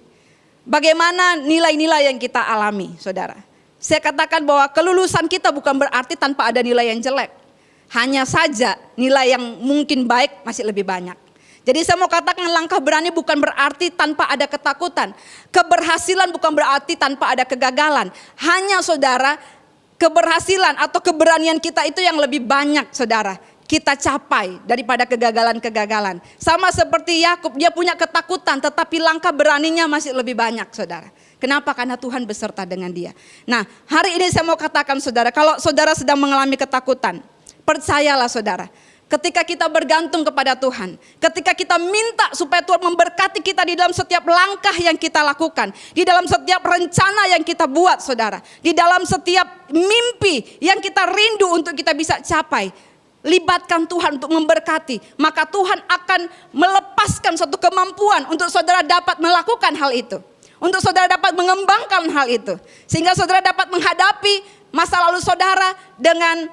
Speaker 3: Bagaimana nilai-nilai yang kita alami, saudara? Saya katakan bahwa kelulusan kita bukan berarti tanpa ada nilai yang jelek. Hanya saja nilai yang mungkin baik masih lebih banyak. Jadi saya mau katakan langkah berani bukan berarti tanpa ada ketakutan. Keberhasilan bukan berarti tanpa ada kegagalan. Hanya, saudara, keberhasilan atau keberanian kita itu yang lebih banyak, saudara, kita capai daripada kegagalan-kegagalan. Sama seperti Yakub, dia punya ketakutan tetapi langkah beraninya masih lebih banyak, saudara. Kenapa? Karena Tuhan beserta dengan dia. Nah, hari ini saya mau katakan, saudara, kalau saudara sedang mengalami ketakutan, percayalah, saudara, ketika kita bergantung kepada Tuhan, ketika kita minta supaya Tuhan memberkati kita di dalam setiap langkah yang kita lakukan, di dalam setiap rencana yang kita buat, saudara, di dalam setiap mimpi yang kita rindu untuk kita bisa capai, libatkan Tuhan untuk memberkati, maka Tuhan akan melepaskan suatu kemampuan untuk saudara dapat melakukan hal itu. Untuk saudara dapat mengembangkan hal itu. Sehingga saudara dapat menghadapi masa lalu saudara dengan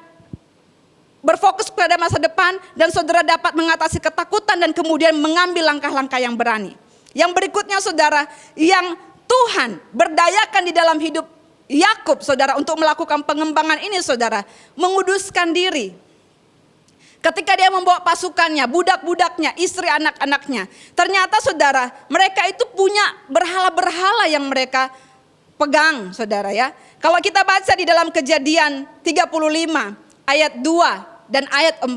Speaker 3: berfokus pada masa depan, dan saudara dapat mengatasi ketakutan dan kemudian mengambil langkah-langkah yang berani. Yang berikutnya saudara, yang Tuhan berdayakan di dalam hidup Yakub saudara untuk melakukan pengembangan ini saudara, menguduskan diri. Ketika dia membawa pasukannya, budak-budaknya, istri anak-anaknya, ternyata saudara, mereka itu punya berhala-berhala yang mereka pegang saudara ya. Kalau kita baca di dalam Kejadian 35 ayat 2 dan ayat 4.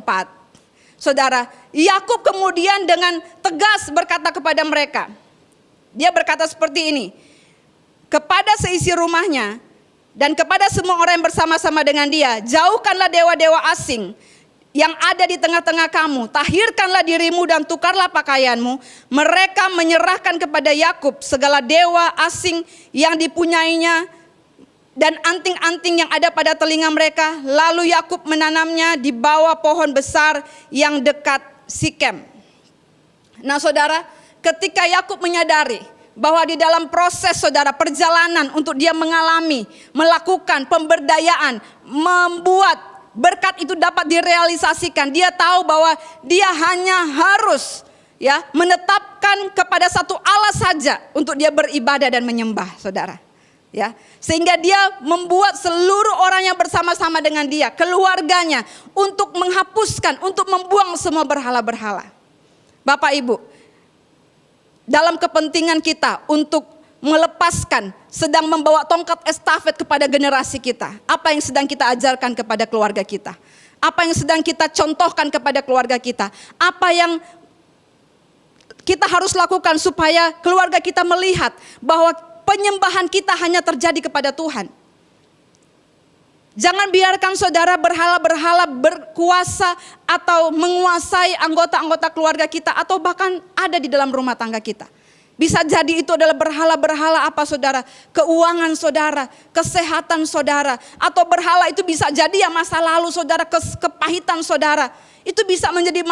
Speaker 3: Saudara, Yakub kemudian dengan tegas berkata kepada mereka. Dia berkata seperti ini. Kepada seisi rumahnya dan kepada semua orang yang bersama-sama dengan dia, jauhkanlah dewa-dewa asing yang ada di tengah-tengah kamu. Tahirkanlah dirimu dan tukarlah pakaianmu. Mereka menyerahkan kepada Yakub segala dewa asing yang dipunyainya dan anting-anting yang ada pada telinga mereka. Lalu Yakub menanamnya di bawah pohon besar yang dekat Sikem. Nah saudara, ketika Yakub menyadari bahwa di dalam proses saudara perjalanan untuk dia mengalami, melakukan pemberdayaan, membuat berkat itu dapat direalisasikan, dia tahu bahwa dia hanya harus ya menetapkan kepada satu Allah saja untuk dia beribadah dan menyembah saudara. Ya, sehingga dia membuat seluruh orang yang bersama-sama dengan dia, keluarganya, untuk menghapuskan, untuk membuang semua berhala-berhala. Bapak Ibu, dalam kepentingan kita untuk melepaskan, sedang membawa tongkat estafet kepada generasi kita. Apa yang sedang kita ajarkan kepada keluarga kita? Apa yang sedang kita contohkan kepada keluarga kita? Apa yang kita harus lakukan supaya keluarga kita melihat bahwa penyembahan kita hanya terjadi kepada Tuhan. Jangan biarkan saudara berhala-berhala berkuasa atau menguasai anggota-anggota keluarga kita atau bahkan ada di dalam rumah tangga kita. Bisa jadi itu adalah berhala-berhala apa saudara? Keuangan saudara, kesehatan saudara, atau berhala itu bisa jadi ya masa lalu saudara, kepahitan saudara. Itu bisa menjadi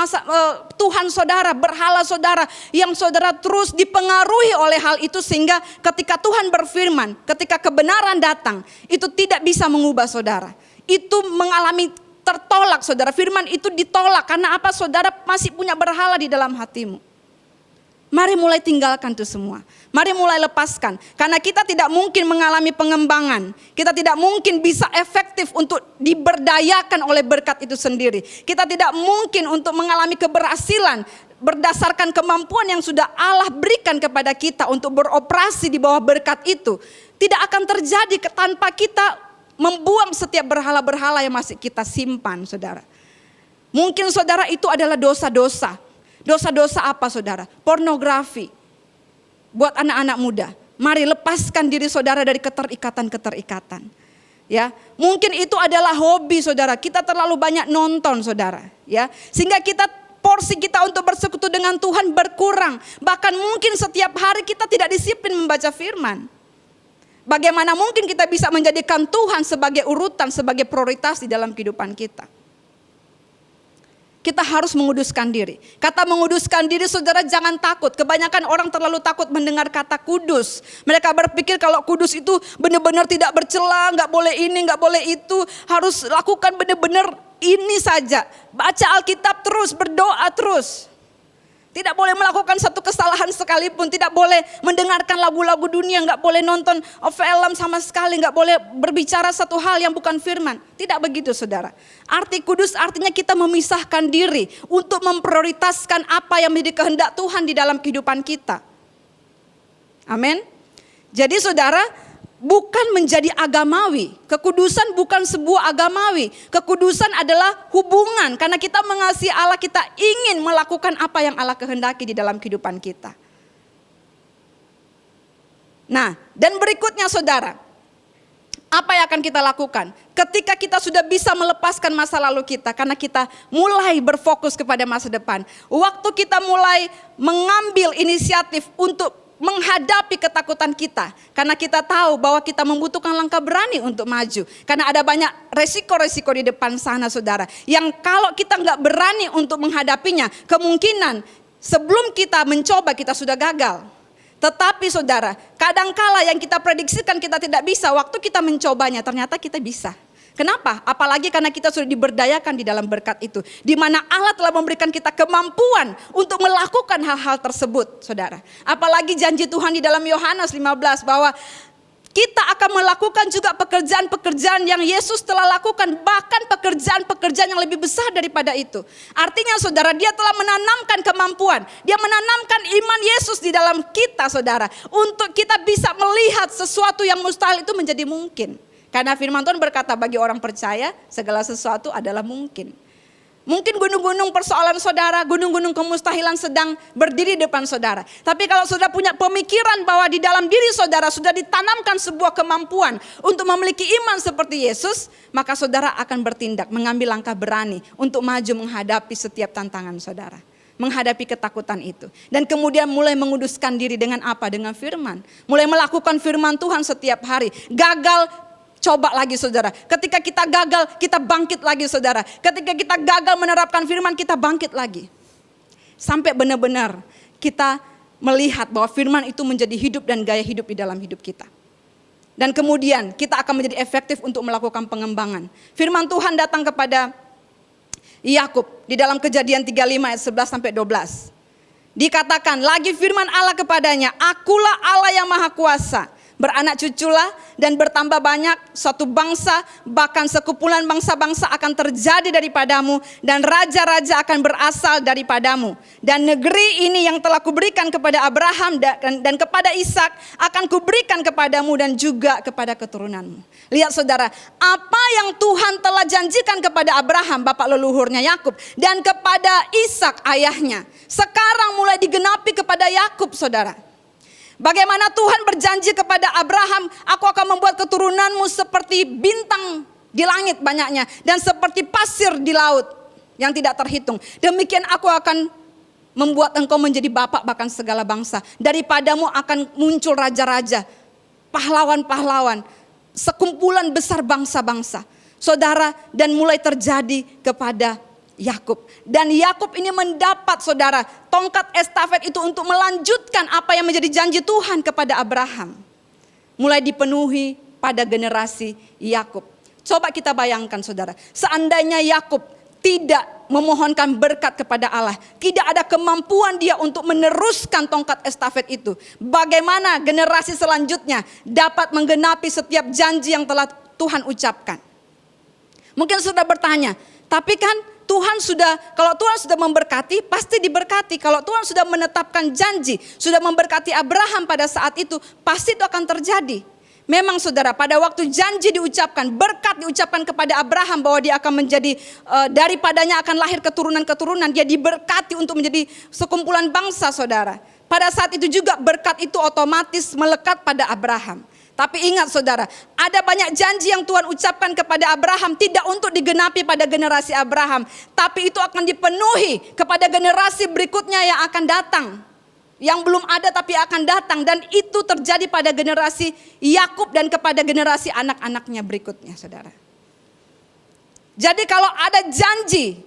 Speaker 3: Tuhan saudara, berhala saudara yang saudara terus dipengaruhi oleh hal itu, sehingga ketika Tuhan berfirman, ketika kebenaran datang, itu tidak bisa mengubah saudara. Itu mengalami tertolak saudara, firman itu ditolak karena apa? Saudara masih punya berhala di dalam hatimu. Mari mulai tinggalkan itu semua. Mari mulai lepaskan. Karena kita tidak mungkin mengalami pengembangan. Kita tidak mungkin bisa efektif untuk diberdayakan oleh berkat itu sendiri. Kita tidak mungkin untuk mengalami keberhasilan berdasarkan kemampuan yang sudah Allah berikan kepada kita untuk beroperasi di bawah berkat itu. Tidak akan terjadi tanpa kita membuang setiap berhala-berhala yang masih kita simpan saudara. Mungkin saudara itu adalah dosa-dosa. Dosa-dosa apa saudara? Pornografi. Buat anak-anak muda, mari lepaskan diri saudara dari keterikatan-keterikatan. Ya, mungkin itu adalah hobi saudara. Kita terlalu banyak nonton saudara, ya. Sehingga porsi kita untuk bersekutu dengan Tuhan berkurang. Bahkan mungkin setiap hari kita tidak disiplin membaca firman. Bagaimana mungkin kita bisa menjadikan Tuhan sebagai urutan, sebagai prioritas di dalam kehidupan kita? Kita harus menguduskan diri. Kata menguduskan diri saudara jangan takut. Kebanyakan orang terlalu takut mendengar kata kudus. Mereka berpikir kalau kudus itu benar-benar tidak bercela, nggak boleh ini, nggak boleh itu. Harus lakukan benar-benar ini saja. Baca Alkitab terus, berdoa terus. Tidak boleh melakukan satu kesalahan sekalipun. Tidak boleh mendengarkan lagu-lagu dunia. Nggak boleh nonton film sama sekali. Nggak boleh berbicara satu hal yang bukan firman. Tidak begitu saudara. Arti kudus artinya kita memisahkan diri. Untuk memprioritaskan apa yang menjadi kehendak Tuhan di dalam kehidupan kita. Amin. Jadi saudara, bukan menjadi agamawi. Kekudusan bukan sebuah agamawi. Kekudusan adalah hubungan. Karena kita mengasihi Allah, kita ingin melakukan apa yang Allah kehendaki di dalam kehidupan kita. Nah, dan berikutnya saudara, apa yang akan kita lakukan? Ketika kita sudah bisa melepaskan masa lalu kita, karena kita mulai berfokus kepada masa depan. Waktu kita mulai mengambil inisiatif untuk menghadapi ketakutan kita. Karena kita tahu bahwa kita membutuhkan langkah berani untuk maju. Karena ada banyak resiko-resiko di depan sana saudara. Yang kalau kita nggak berani untuk menghadapinya, kemungkinan sebelum kita mencoba kita sudah gagal. Tetapi saudara, kadangkala yang kita prediksikan kita tidak bisa, waktu kita mencobanya ternyata kita bisa. Kenapa? Apalagi karena kita sudah diberdayakan di dalam berkat itu. Di mana Allah telah memberikan kita kemampuan untuk melakukan hal-hal tersebut, saudara. Apalagi janji Tuhan di dalam Yohanes 15 bahwa kita akan melakukan juga pekerjaan-pekerjaan yang Yesus telah lakukan. Bahkan pekerjaan-pekerjaan yang lebih besar daripada itu. Artinya saudara, dia telah menanamkan kemampuan. Dia menanamkan iman Yesus di dalam kita saudara. Untuk kita bisa melihat sesuatu yang mustahil itu menjadi mungkin. Karena firman Tuhan berkata bagi orang percaya segala sesuatu adalah mungkin. Mungkin gunung-gunung persoalan saudara, gunung-gunung kemustahilan sedang berdiri di depan saudara. Tapi kalau saudara punya pemikiran bahwa di dalam diri saudara sudah ditanamkan sebuah kemampuan untuk memiliki iman seperti Yesus, maka saudara akan bertindak, mengambil langkah berani untuk maju menghadapi setiap tantangan saudara. Menghadapi ketakutan itu. Dan kemudian mulai menguduskan diri dengan apa? Dengan firman. Mulai melakukan firman Tuhan setiap hari. Gagal, coba lagi saudara. Ketika kita gagal, kita bangkit lagi saudara. Ketika kita gagal menerapkan firman, kita bangkit lagi. Sampai benar-benar kita melihat bahwa firman itu menjadi hidup dan gaya hidup di dalam hidup kita. Dan kemudian kita akan menjadi efektif untuk melakukan pengembangan. Firman Tuhan datang kepada Yakub di dalam Kejadian 35 ayat 11 sampai 12. Dikatakan lagi firman Allah kepadanya, "Akulah Allah yang Maha Kuasa. Beranak cuculah dan bertambah banyak, suatu bangsa bahkan sekumpulan bangsa-bangsa akan terjadi daripadamu dan raja-raja akan berasal daripadamu. Dan negeri ini yang telah kuberikan kepada Abraham dan kepada Ishak akan kuberikan kepadamu dan juga kepada keturunanmu." Lihat saudara, apa yang Tuhan telah janjikan kepada Abraham bapak leluhurnya Yakub dan kepada Ishak ayahnya, sekarang mulai digenapi kepada Yakub saudara. Bagaimana Tuhan berjanji kepada Abraham, "Aku akan membuat keturunanmu seperti bintang di langit banyaknya dan seperti pasir di laut yang tidak terhitung. Demikian aku akan membuat engkau menjadi bapak bahkan segala bangsa. Daripadamu akan muncul raja-raja, pahlawan-pahlawan, sekumpulan besar bangsa-bangsa." Saudara, dan mulai terjadi kepada Yakub. Dan Yakub ini mendapat saudara tongkat estafet itu untuk melanjutkan apa yang menjadi janji Tuhan kepada Abraham. Mulai dipenuhi pada generasi Yakub. Coba kita bayangkan saudara, seandainya Yakub tidak memohonkan berkat kepada Allah, tidak ada kemampuan dia untuk meneruskan tongkat estafet itu, bagaimana generasi selanjutnya dapat menggenapi setiap janji yang telah Tuhan ucapkan? Mungkin sudah bertanya, tapi kan kalau Tuhan sudah memberkati, pasti diberkati. Kalau Tuhan sudah menetapkan janji, sudah memberkati Abraham pada saat itu, pasti itu akan terjadi. Memang saudara, pada waktu janji diucapkan, berkat diucapkan kepada Abraham bahwa dia akan menjadi, daripadanya akan lahir keturunan-keturunan, dia diberkati untuk menjadi sekumpulan bangsa saudara. Pada saat itu juga berkat itu otomatis melekat pada Abraham. Tapi ingat saudara, ada banyak janji yang Tuhan ucapkan kepada Abraham tidak untuk digenapi pada generasi Abraham. Tapi itu akan dipenuhi kepada generasi berikutnya yang akan datang. Yang belum ada tapi akan datang. Dan itu terjadi pada generasi Yakub dan kepada generasi anak-anaknya berikutnya saudara. Jadi kalau ada janji,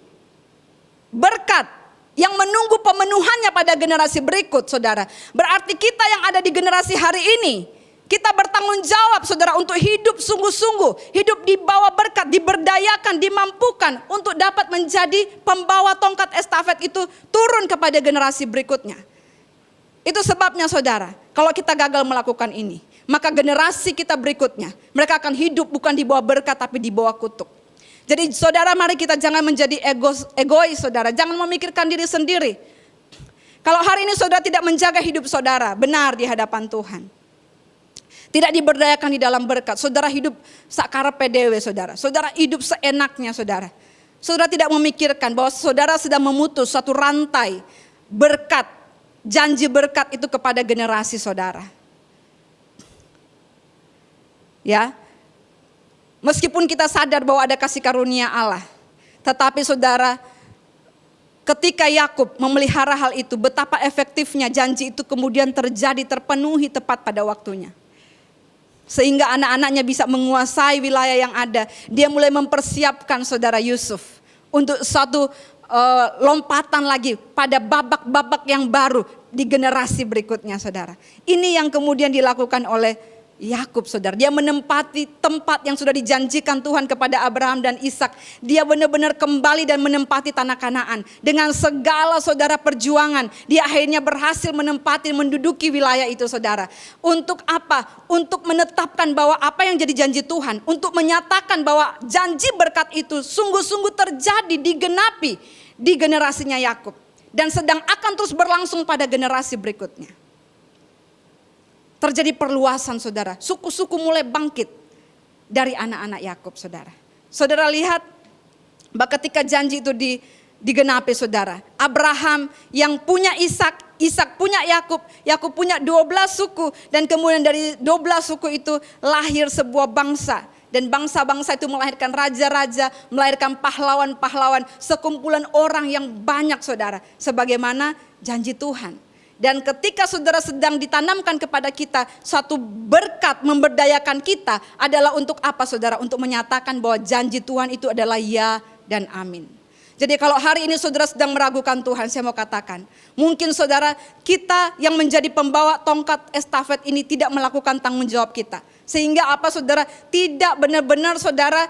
Speaker 3: berkat yang menunggu pemenuhannya pada generasi berikut saudara. Berarti kita yang ada di generasi hari ini, kita bertanggung jawab saudara untuk hidup sungguh-sungguh. Hidup di bawah berkat, diberdayakan, dimampukan untuk dapat menjadi pembawa tongkat estafet itu turun kepada generasi berikutnya. Itu sebabnya saudara, kalau kita gagal melakukan ini, maka generasi kita berikutnya, mereka akan hidup bukan di bawah berkat tapi di bawah kutuk. Jadi saudara, mari kita jangan menjadi egois saudara, jangan memikirkan diri sendiri. Kalau hari ini saudara tidak menjaga hidup saudara benar di hadapan Tuhan, tidak diberdayakan di dalam berkat, saudara hidup sakarepe dewe saudara. Saudara hidup seenaknya saudara. Saudara tidak memikirkan bahwa saudara sedang memutus satu rantai berkat, janji berkat itu kepada generasi saudara. Ya. Meskipun kita sadar bahwa ada kasih karunia Allah, tetapi saudara, ketika Yakub memelihara hal itu, betapa efektifnya janji itu kemudian terjadi, terpenuhi tepat pada waktunya. Sehingga anak-anaknya bisa menguasai wilayah yang ada. Dia mulai mempersiapkan saudara Yusuf untuk satu lompatan lagi pada babak-babak yang baru di generasi berikutnya saudara. Ini yang kemudian dilakukan oleh Yakub saudara. Dia menempati tempat yang sudah dijanjikan Tuhan kepada Abraham dan Ishak. Dia benar-benar kembali dan menempati tanah Kanaan. Dengan segala saudara perjuangan, dia akhirnya berhasil menduduki wilayah itu saudara. Untuk apa? Untuk menetapkan bahwa apa yang jadi janji Tuhan. Untuk menyatakan bahwa janji berkat itu sungguh-sungguh terjadi, digenapi di generasinya Yakub. Dan sedang akan terus berlangsung pada generasi berikutnya. Terjadi perluasan saudara, suku-suku mulai bangkit dari anak-anak Yakub saudara. Saudara lihat bahwa ketika janji itu digenapi saudara. Abraham yang punya Ishak, Ishak punya Yakub, Yakub punya 12 suku. Dan kemudian dari 12 suku itu lahir sebuah bangsa. Dan bangsa-bangsa itu melahirkan raja-raja, melahirkan pahlawan-pahlawan, sekumpulan orang yang banyak saudara. Sebagaimana janji Tuhan. Dan ketika saudara sedang ditanamkan kepada kita satu berkat memberdayakan kita adalah untuk apa saudara? Untuk menyatakan bahwa janji Tuhan itu adalah ya dan amin. Jadi kalau hari ini saudara sedang meragukan Tuhan, saya mau katakan, mungkin saudara kita yang menjadi pembawa tongkat estafet ini tidak melakukan tanggung jawab kita. Sehingga apa saudara? Tidak benar-benar saudara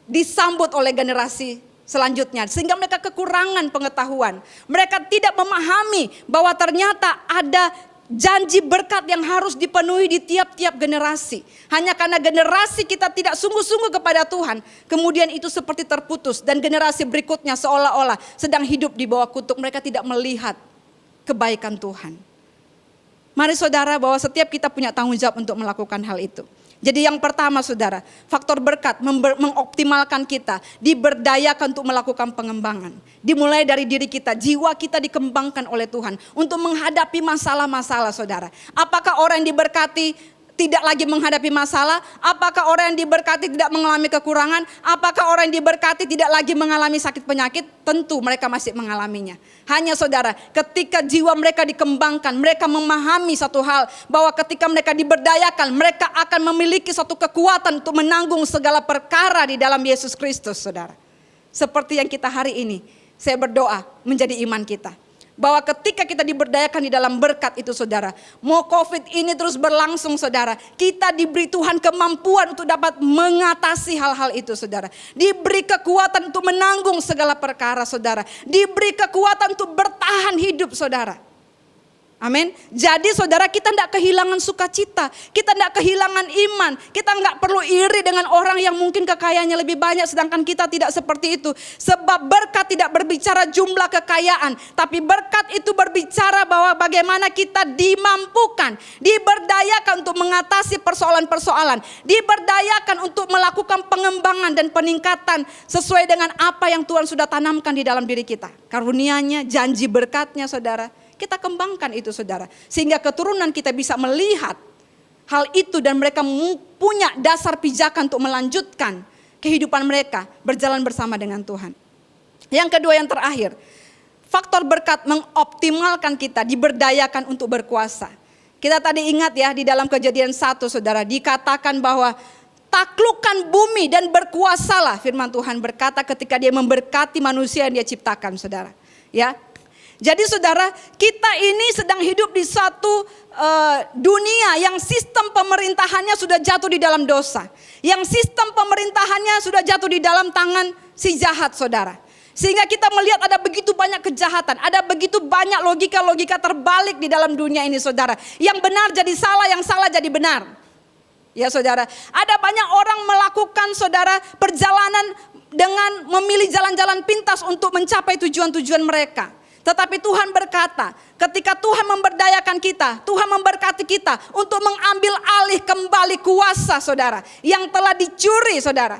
Speaker 3: disambut oleh generasi selanjutnya, sehingga mereka kekurangan pengetahuan. Mereka tidak memahami bahwa ternyata ada janji berkat yang harus dipenuhi di tiap-tiap generasi. Hanya karena generasi kita tidak sungguh-sungguh kepada Tuhan, kemudian itu seperti terputus. Dan generasi berikutnya seolah-olah sedang hidup di bawah kutuk. Mereka tidak melihat kebaikan Tuhan. Mari saudara, bahwa setiap kita punya tanggung jawab untuk melakukan hal itu. Jadi yang pertama saudara, faktor berkat mengoptimalkan kita, diberdayakan untuk melakukan pengembangan. Dimulai dari diri kita, jiwa kita dikembangkan oleh Tuhan untuk menghadapi masalah-masalah saudara. Apakah orang yang diberkati tidak lagi menghadapi masalah? Apakah orang yang diberkati tidak mengalami kekurangan? Apakah orang yang diberkati tidak lagi mengalami sakit penyakit? Tentu mereka masih mengalaminya. Hanya saudara, ketika jiwa mereka dikembangkan, mereka memahami satu hal, bahwa ketika mereka diberdayakan, mereka akan memiliki satu kekuatan untuk menanggung segala perkara di dalam Yesus Kristus saudara. Seperti yang kita hari ini, saya berdoa menjadi iman kita. Bahwa ketika kita diberdayakan di dalam berkat itu saudara, mau COVID ini terus berlangsung saudara, kita diberi Tuhan kemampuan untuk dapat mengatasi hal-hal itu saudara. Diberi kekuatan untuk menanggung segala perkara saudara. Diberi kekuatan untuk bertahan hidup saudara. Amin. Jadi saudara, kita tidak kehilangan sukacita, kita tidak kehilangan iman, kita nggak perlu iri dengan orang yang mungkin kekayaannya lebih banyak sedangkan kita tidak seperti itu. Sebab berkat tidak berbicara jumlah kekayaan, tapi berkat itu berbicara bahwa bagaimana kita dimampukan, diberdayakan untuk mengatasi persoalan-persoalan, diberdayakan untuk melakukan pengembangan dan peningkatan sesuai dengan apa yang Tuhan sudah tanamkan di dalam diri kita. Karunia-Nya, janji berkatnya saudara. Kita kembangkan itu saudara. Sehingga keturunan kita bisa melihat hal itu dan mereka punya dasar pijakan untuk melanjutkan kehidupan mereka berjalan bersama dengan Tuhan. Yang kedua, yang terakhir, faktor berkat mengoptimalkan kita, diberdayakan untuk berkuasa. Kita tadi ingat ya di dalam Kejadian 1 saudara, dikatakan bahwa taklukkan bumi dan berkuasalah, firman Tuhan berkata ketika dia memberkati manusia yang dia ciptakan saudara. Ya. Jadi saudara, kita ini sedang hidup di satu dunia yang sistem pemerintahannya sudah jatuh di dalam dosa. Yang sistem pemerintahannya sudah jatuh di dalam tangan si jahat saudara. Sehingga kita melihat ada begitu banyak kejahatan, ada begitu banyak logika-logika terbalik di dalam dunia ini saudara. Yang benar jadi salah, yang salah jadi benar. Ya saudara, ada banyak orang melakukan saudara perjalanan dengan memilih jalan-jalan pintas untuk mencapai tujuan-tujuan mereka. Tetapi Tuhan berkata, ketika Tuhan memberdayakan kita, Tuhan memberkati kita untuk mengambil alih kembali kuasa saudara yang telah dicuri saudara.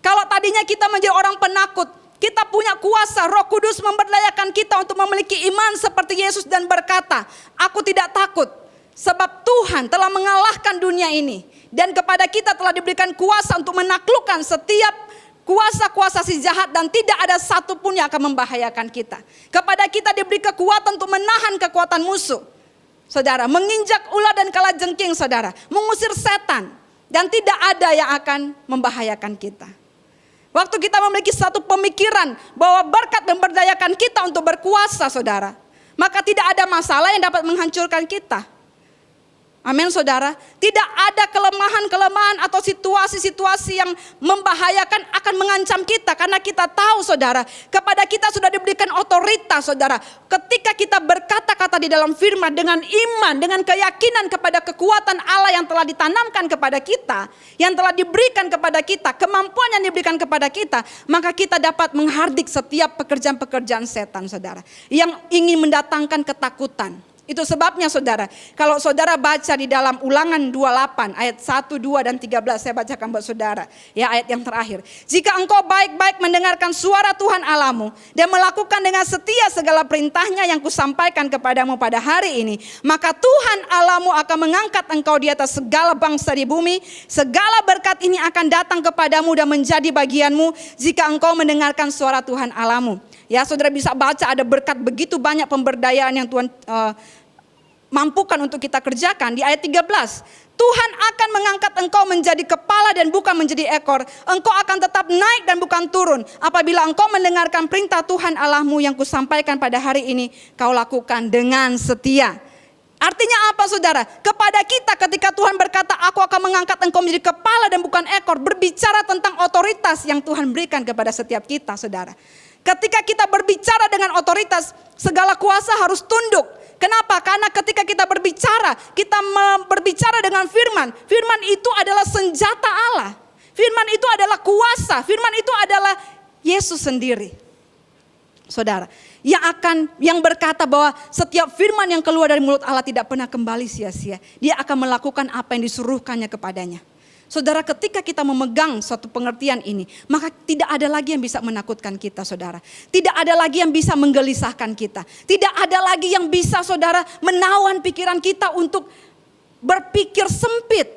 Speaker 3: Kalau tadinya kita menjadi orang penakut, kita punya kuasa, Roh Kudus memberdayakan kita untuk memiliki iman seperti Yesus dan berkata, aku tidak takut sebab Tuhan telah mengalahkan dunia ini. Dan kepada kita telah diberikan kuasa untuk menaklukkan setiap kuasa-kuasa si jahat dan tidak ada satupun yang akan membahayakan kita. Kepada kita diberi kekuatan untuk menahan kekuatan musuh. Saudara, menginjak ular dan kalajengking, saudara, mengusir setan, dan tidak ada yang akan membahayakan kita. Waktu kita memiliki satu pemikiran bahwa berkat memberdayakan kita untuk berkuasa, saudara, maka tidak ada masalah yang dapat menghancurkan kita. Amin, saudara. Tidak ada kelemahan-kelemahan atau situasi-situasi yang membahayakan akan mengancam kita. Karena kita tahu, saudara, kepada kita sudah diberikan otoritas, saudara. Ketika kita berkata-kata di dalam firman dengan iman, dengan keyakinan kepada kekuatan Allah yang telah ditanamkan kepada kita, yang telah diberikan kepada kita, kemampuan yang diberikan kepada kita, maka kita dapat menghardik setiap pekerjaan-pekerjaan setan, saudara, yang ingin mendatangkan ketakutan. Itu sebabnya, saudara, kalau saudara baca di dalam Ulangan 28 ayat 1, 2, dan 13, saya bacakan buat saudara, ya, ayat yang terakhir. Jika engkau baik-baik mendengarkan suara Tuhan Allahmu dan melakukan dengan setia segala perintahnya yang kusampaikan kepadamu pada hari ini, maka Tuhan Allahmu akan mengangkat engkau di atas segala bangsa di bumi. Segala berkat ini akan datang kepadamu dan menjadi bagianmu jika engkau mendengarkan suara Tuhan Allahmu. Ya, saudara bisa baca ada berkat begitu banyak pemberdayaan yang Tuhan mampukan untuk kita kerjakan. Di ayat 13, Tuhan akan mengangkat engkau menjadi kepala dan bukan menjadi ekor. Engkau akan tetap naik dan bukan turun. Apabila engkau mendengarkan perintah Tuhan Allahmu yang kusampaikan pada hari ini, kau lakukan dengan setia. Artinya apa, saudara? Kepada kita ketika Tuhan berkata, aku akan mengangkat engkau menjadi kepala dan bukan ekor, berbicara tentang otoritas yang Tuhan berikan kepada setiap kita, saudara. Ketika kita berbicara dengan otoritas, segala kuasa harus tunduk. Kenapa? Karena ketika kita berbicara dengan firman. Firman itu adalah senjata Allah. Firman itu adalah kuasa. Firman itu adalah Yesus sendiri. Saudara, yang berkata bahwa setiap firman yang keluar dari mulut Allah tidak pernah kembali sia-sia. Dia akan melakukan apa yang disuruhkannya kepadanya. Saudara, ketika kita memegang suatu pengertian ini, maka tidak ada lagi yang bisa menakutkan kita, saudara. Tidak ada lagi yang bisa menggelisahkan kita. Tidak ada lagi yang bisa, saudara, menawan pikiran kita untuk berpikir sempit.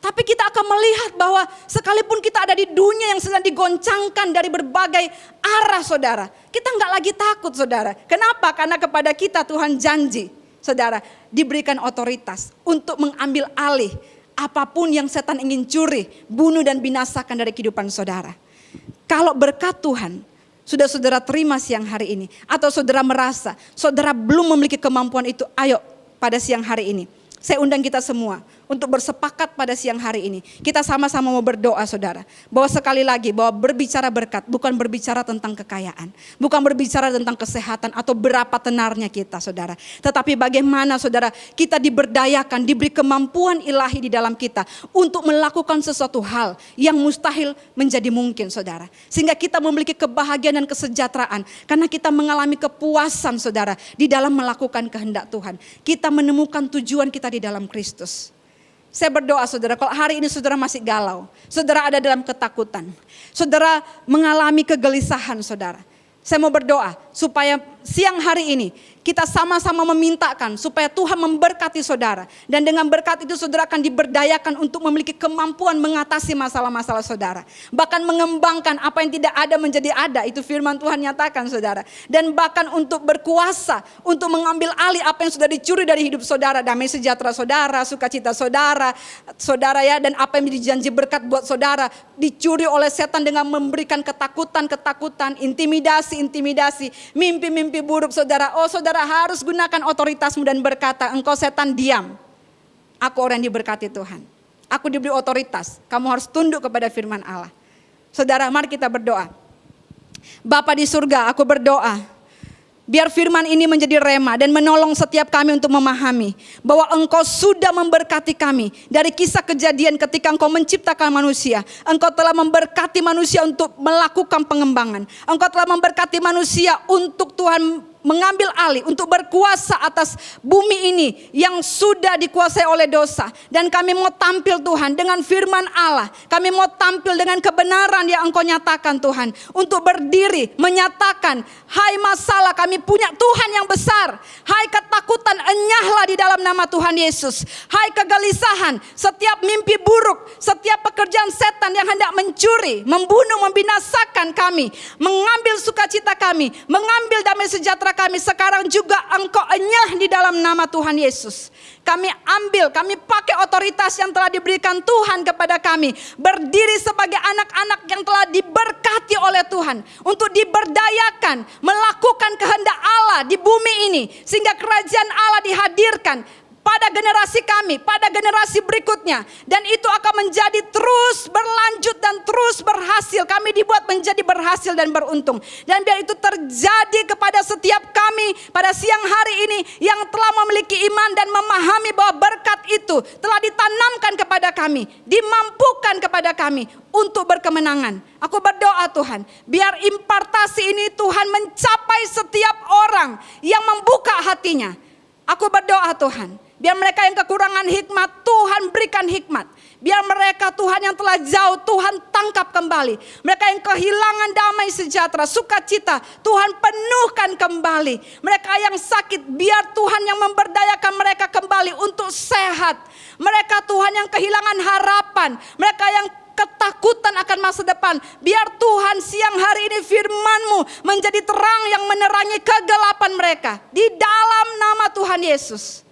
Speaker 3: Tapi kita akan melihat bahwa sekalipun kita ada di dunia yang sedang digoncangkan dari berbagai arah, saudara, kita nggak lagi takut, saudara. Kenapa? Karena kepada kita Tuhan janji, saudara, diberikan otoritas untuk mengambil alih apapun yang setan ingin curi, bunuh dan binasakan dari kehidupan saudara. Kalau berkat Tuhan sudah saudara terima siang hari ini, atau saudara merasa saudara belum memiliki kemampuan itu, ayo pada siang hari ini saya undang kita semua untuk bersepakat pada siang hari ini. Kita sama-sama mau berdoa, saudara. Bahwa sekali lagi, bahwa berbicara berkat bukan berbicara tentang kekayaan. Bukan berbicara tentang kesehatan atau berapa tenarnya kita, saudara. Tetapi bagaimana, saudara, kita diberdayakan, diberi kemampuan ilahi di dalam kita untuk melakukan sesuatu hal yang mustahil menjadi mungkin, saudara. Sehingga kita memiliki kebahagiaan dan kesejahteraan. Karena kita mengalami kepuasan, saudara, di dalam melakukan kehendak Tuhan. Kita menemukan tujuan kita di dalam Kristus. Saya berdoa, saudara, kalau hari ini saudara masih galau, saudara ada dalam ketakutan, saudara mengalami kegelisahan, saudara. Saya mau berdoa supaya siang hari ini kita sama-sama memintakan supaya Tuhan memberkati saudara. Dan dengan berkat itu saudara akan diberdayakan untuk memiliki kemampuan mengatasi masalah-masalah saudara. Bahkan mengembangkan apa yang tidak ada menjadi ada. Itu firman Tuhan nyatakan, saudara. Dan bahkan untuk berkuasa, untuk mengambil alih apa yang sudah dicuri dari hidup saudara. Damai sejahtera saudara, sukacita saudara, saudara ya. Dan apa yang dijanji berkat buat saudara dicuri oleh setan dengan memberikan ketakutan, intimidasi, mimpi-mimpi buruk saudara. Oh, saudara harus gunakan otoritasmu dan berkata, engkau setan diam. Aku orang yang diberkati Tuhan. Aku diberi otoritas. Kamu harus tunduk kepada firman Allah. Saudara, mari kita berdoa. Bapa di surga, aku berdoa. Biar firman ini menjadi rema dan menolong setiap kami untuk memahami bahwa engkau sudah memberkati kami. Dari kisah kejadian ketika engkau menciptakan manusia. Engkau telah memberkati manusia untuk melakukan pengembangan. Engkau telah memberkati manusia untuk Tuhan mengambil alih, untuk berkuasa atas bumi ini yang sudah dikuasai oleh dosa. Dan kami mau tampil Tuhan dengan firman Allah. Kami mau tampil dengan kebenaran yang Engkau nyatakan Tuhan. Untuk berdiri menyatakan, hai masalah, kami punya Tuhan yang besar. Hai ketakutan, enyahlah di dalam nama Tuhan Yesus. Hai kegelisahan, setiap mimpi buruk, setiap pekerjaan setan yang hendak mencuri, membunuh, membinasakan kami, mengambil sukacita kami, mengambil damai sejahtera kami, sekarang juga Engkau enyah di dalam nama Tuhan Yesus. Kami ambil, kami pakai otoritas yang telah diberikan Tuhan kepada kami, berdiri sebagai anak-anak yang telah diberkati oleh Tuhan, untuk diberdayakan, melakukan kehendak Allah di bumi ini, sehingga kerajaan Allah dihadirkan pada generasi kami, pada generasi berikutnya. Dan itu akan menjadi terus berlanjut dan terus berhasil. Kami dibuat menjadi berhasil dan beruntung. Dan biar itu terjadi kepada setiap kami pada siang hari ini yang telah memiliki iman dan memahami bahwa berkat itu telah ditanamkan kepada kami, dimampukan kepada kami untuk berkemenangan. Aku berdoa Tuhan, biar impartasi ini Tuhan mencapai setiap orang yang membuka hatinya. Aku berdoa Tuhan, biar mereka yang kekurangan hikmat, Tuhan berikan hikmat. Biar mereka Tuhan yang telah jauh, Tuhan tangkap kembali. Mereka yang kehilangan damai sejahtera, sukacita, Tuhan penuhkan kembali. Mereka yang sakit, biar Tuhan yang memberdayakan mereka kembali untuk sehat. Mereka Tuhan yang kehilangan harapan, mereka yang ketakutan akan masa depan, biar Tuhan siang hari ini firman-Mu menjadi terang yang menerangi kegelapan mereka. Di dalam nama Tuhan Yesus.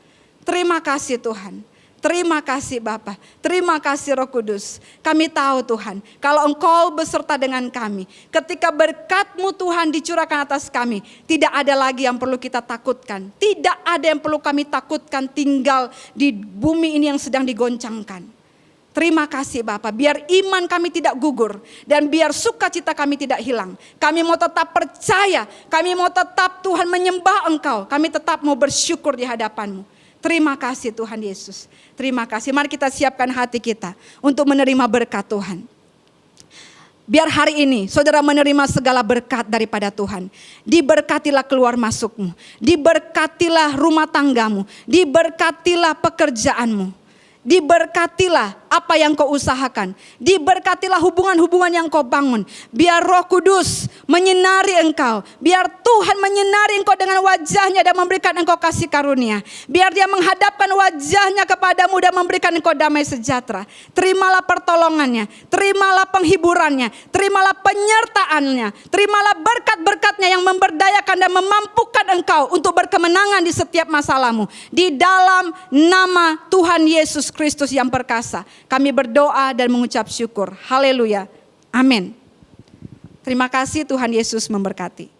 Speaker 3: Terima kasih Tuhan. Terima kasih Bapa. Terima kasih Roh Kudus. Kami tahu Tuhan, kalau Engkau beserta dengan kami, ketika berkat-Mu Tuhan dicurahkan atas kami, tidak ada lagi yang perlu kita takutkan. Tidak ada yang perlu kami takutkan tinggal di bumi ini yang sedang digoncangkan. Terima kasih Bapa, biar iman kami tidak gugur dan biar sukacita kami tidak hilang. Kami mau tetap percaya, kami mau tetap Tuhan menyembah Engkau, kami tetap mau bersyukur di hadapan-Mu. Terima kasih Tuhan Yesus, terima kasih. Mari kita siapkan hati kita untuk menerima berkat Tuhan. Biar hari ini saudara menerima segala berkat daripada Tuhan. Diberkatilah keluar masukmu, diberkatilah rumah tanggamu, diberkatilah pekerjaanmu. Diberkatilah apa yang kau usahakan. Diberkatilah hubungan-hubungan yang kau bangun. Biar Roh Kudus menyinari engkau. Biar Tuhan menyinari engkau dengan wajahnya dan memberikan engkau kasih karunia. Biar dia menghadapkan wajahnya kepadamu dan memberikan engkau damai sejahtera. Terimalah pertolongannya. Terimalah penghiburannya. Terimalah penyertaannya. Terimalah berkat-berkatnya yang memberdayakan dan memampukan engkau untuk berkemenangan di setiap masalahmu. Di dalam nama Tuhan Yesus Kristus yang perkasa, kami berdoa dan mengucap syukur. Haleluya. Amin. Terima kasih, Tuhan Yesus memberkati.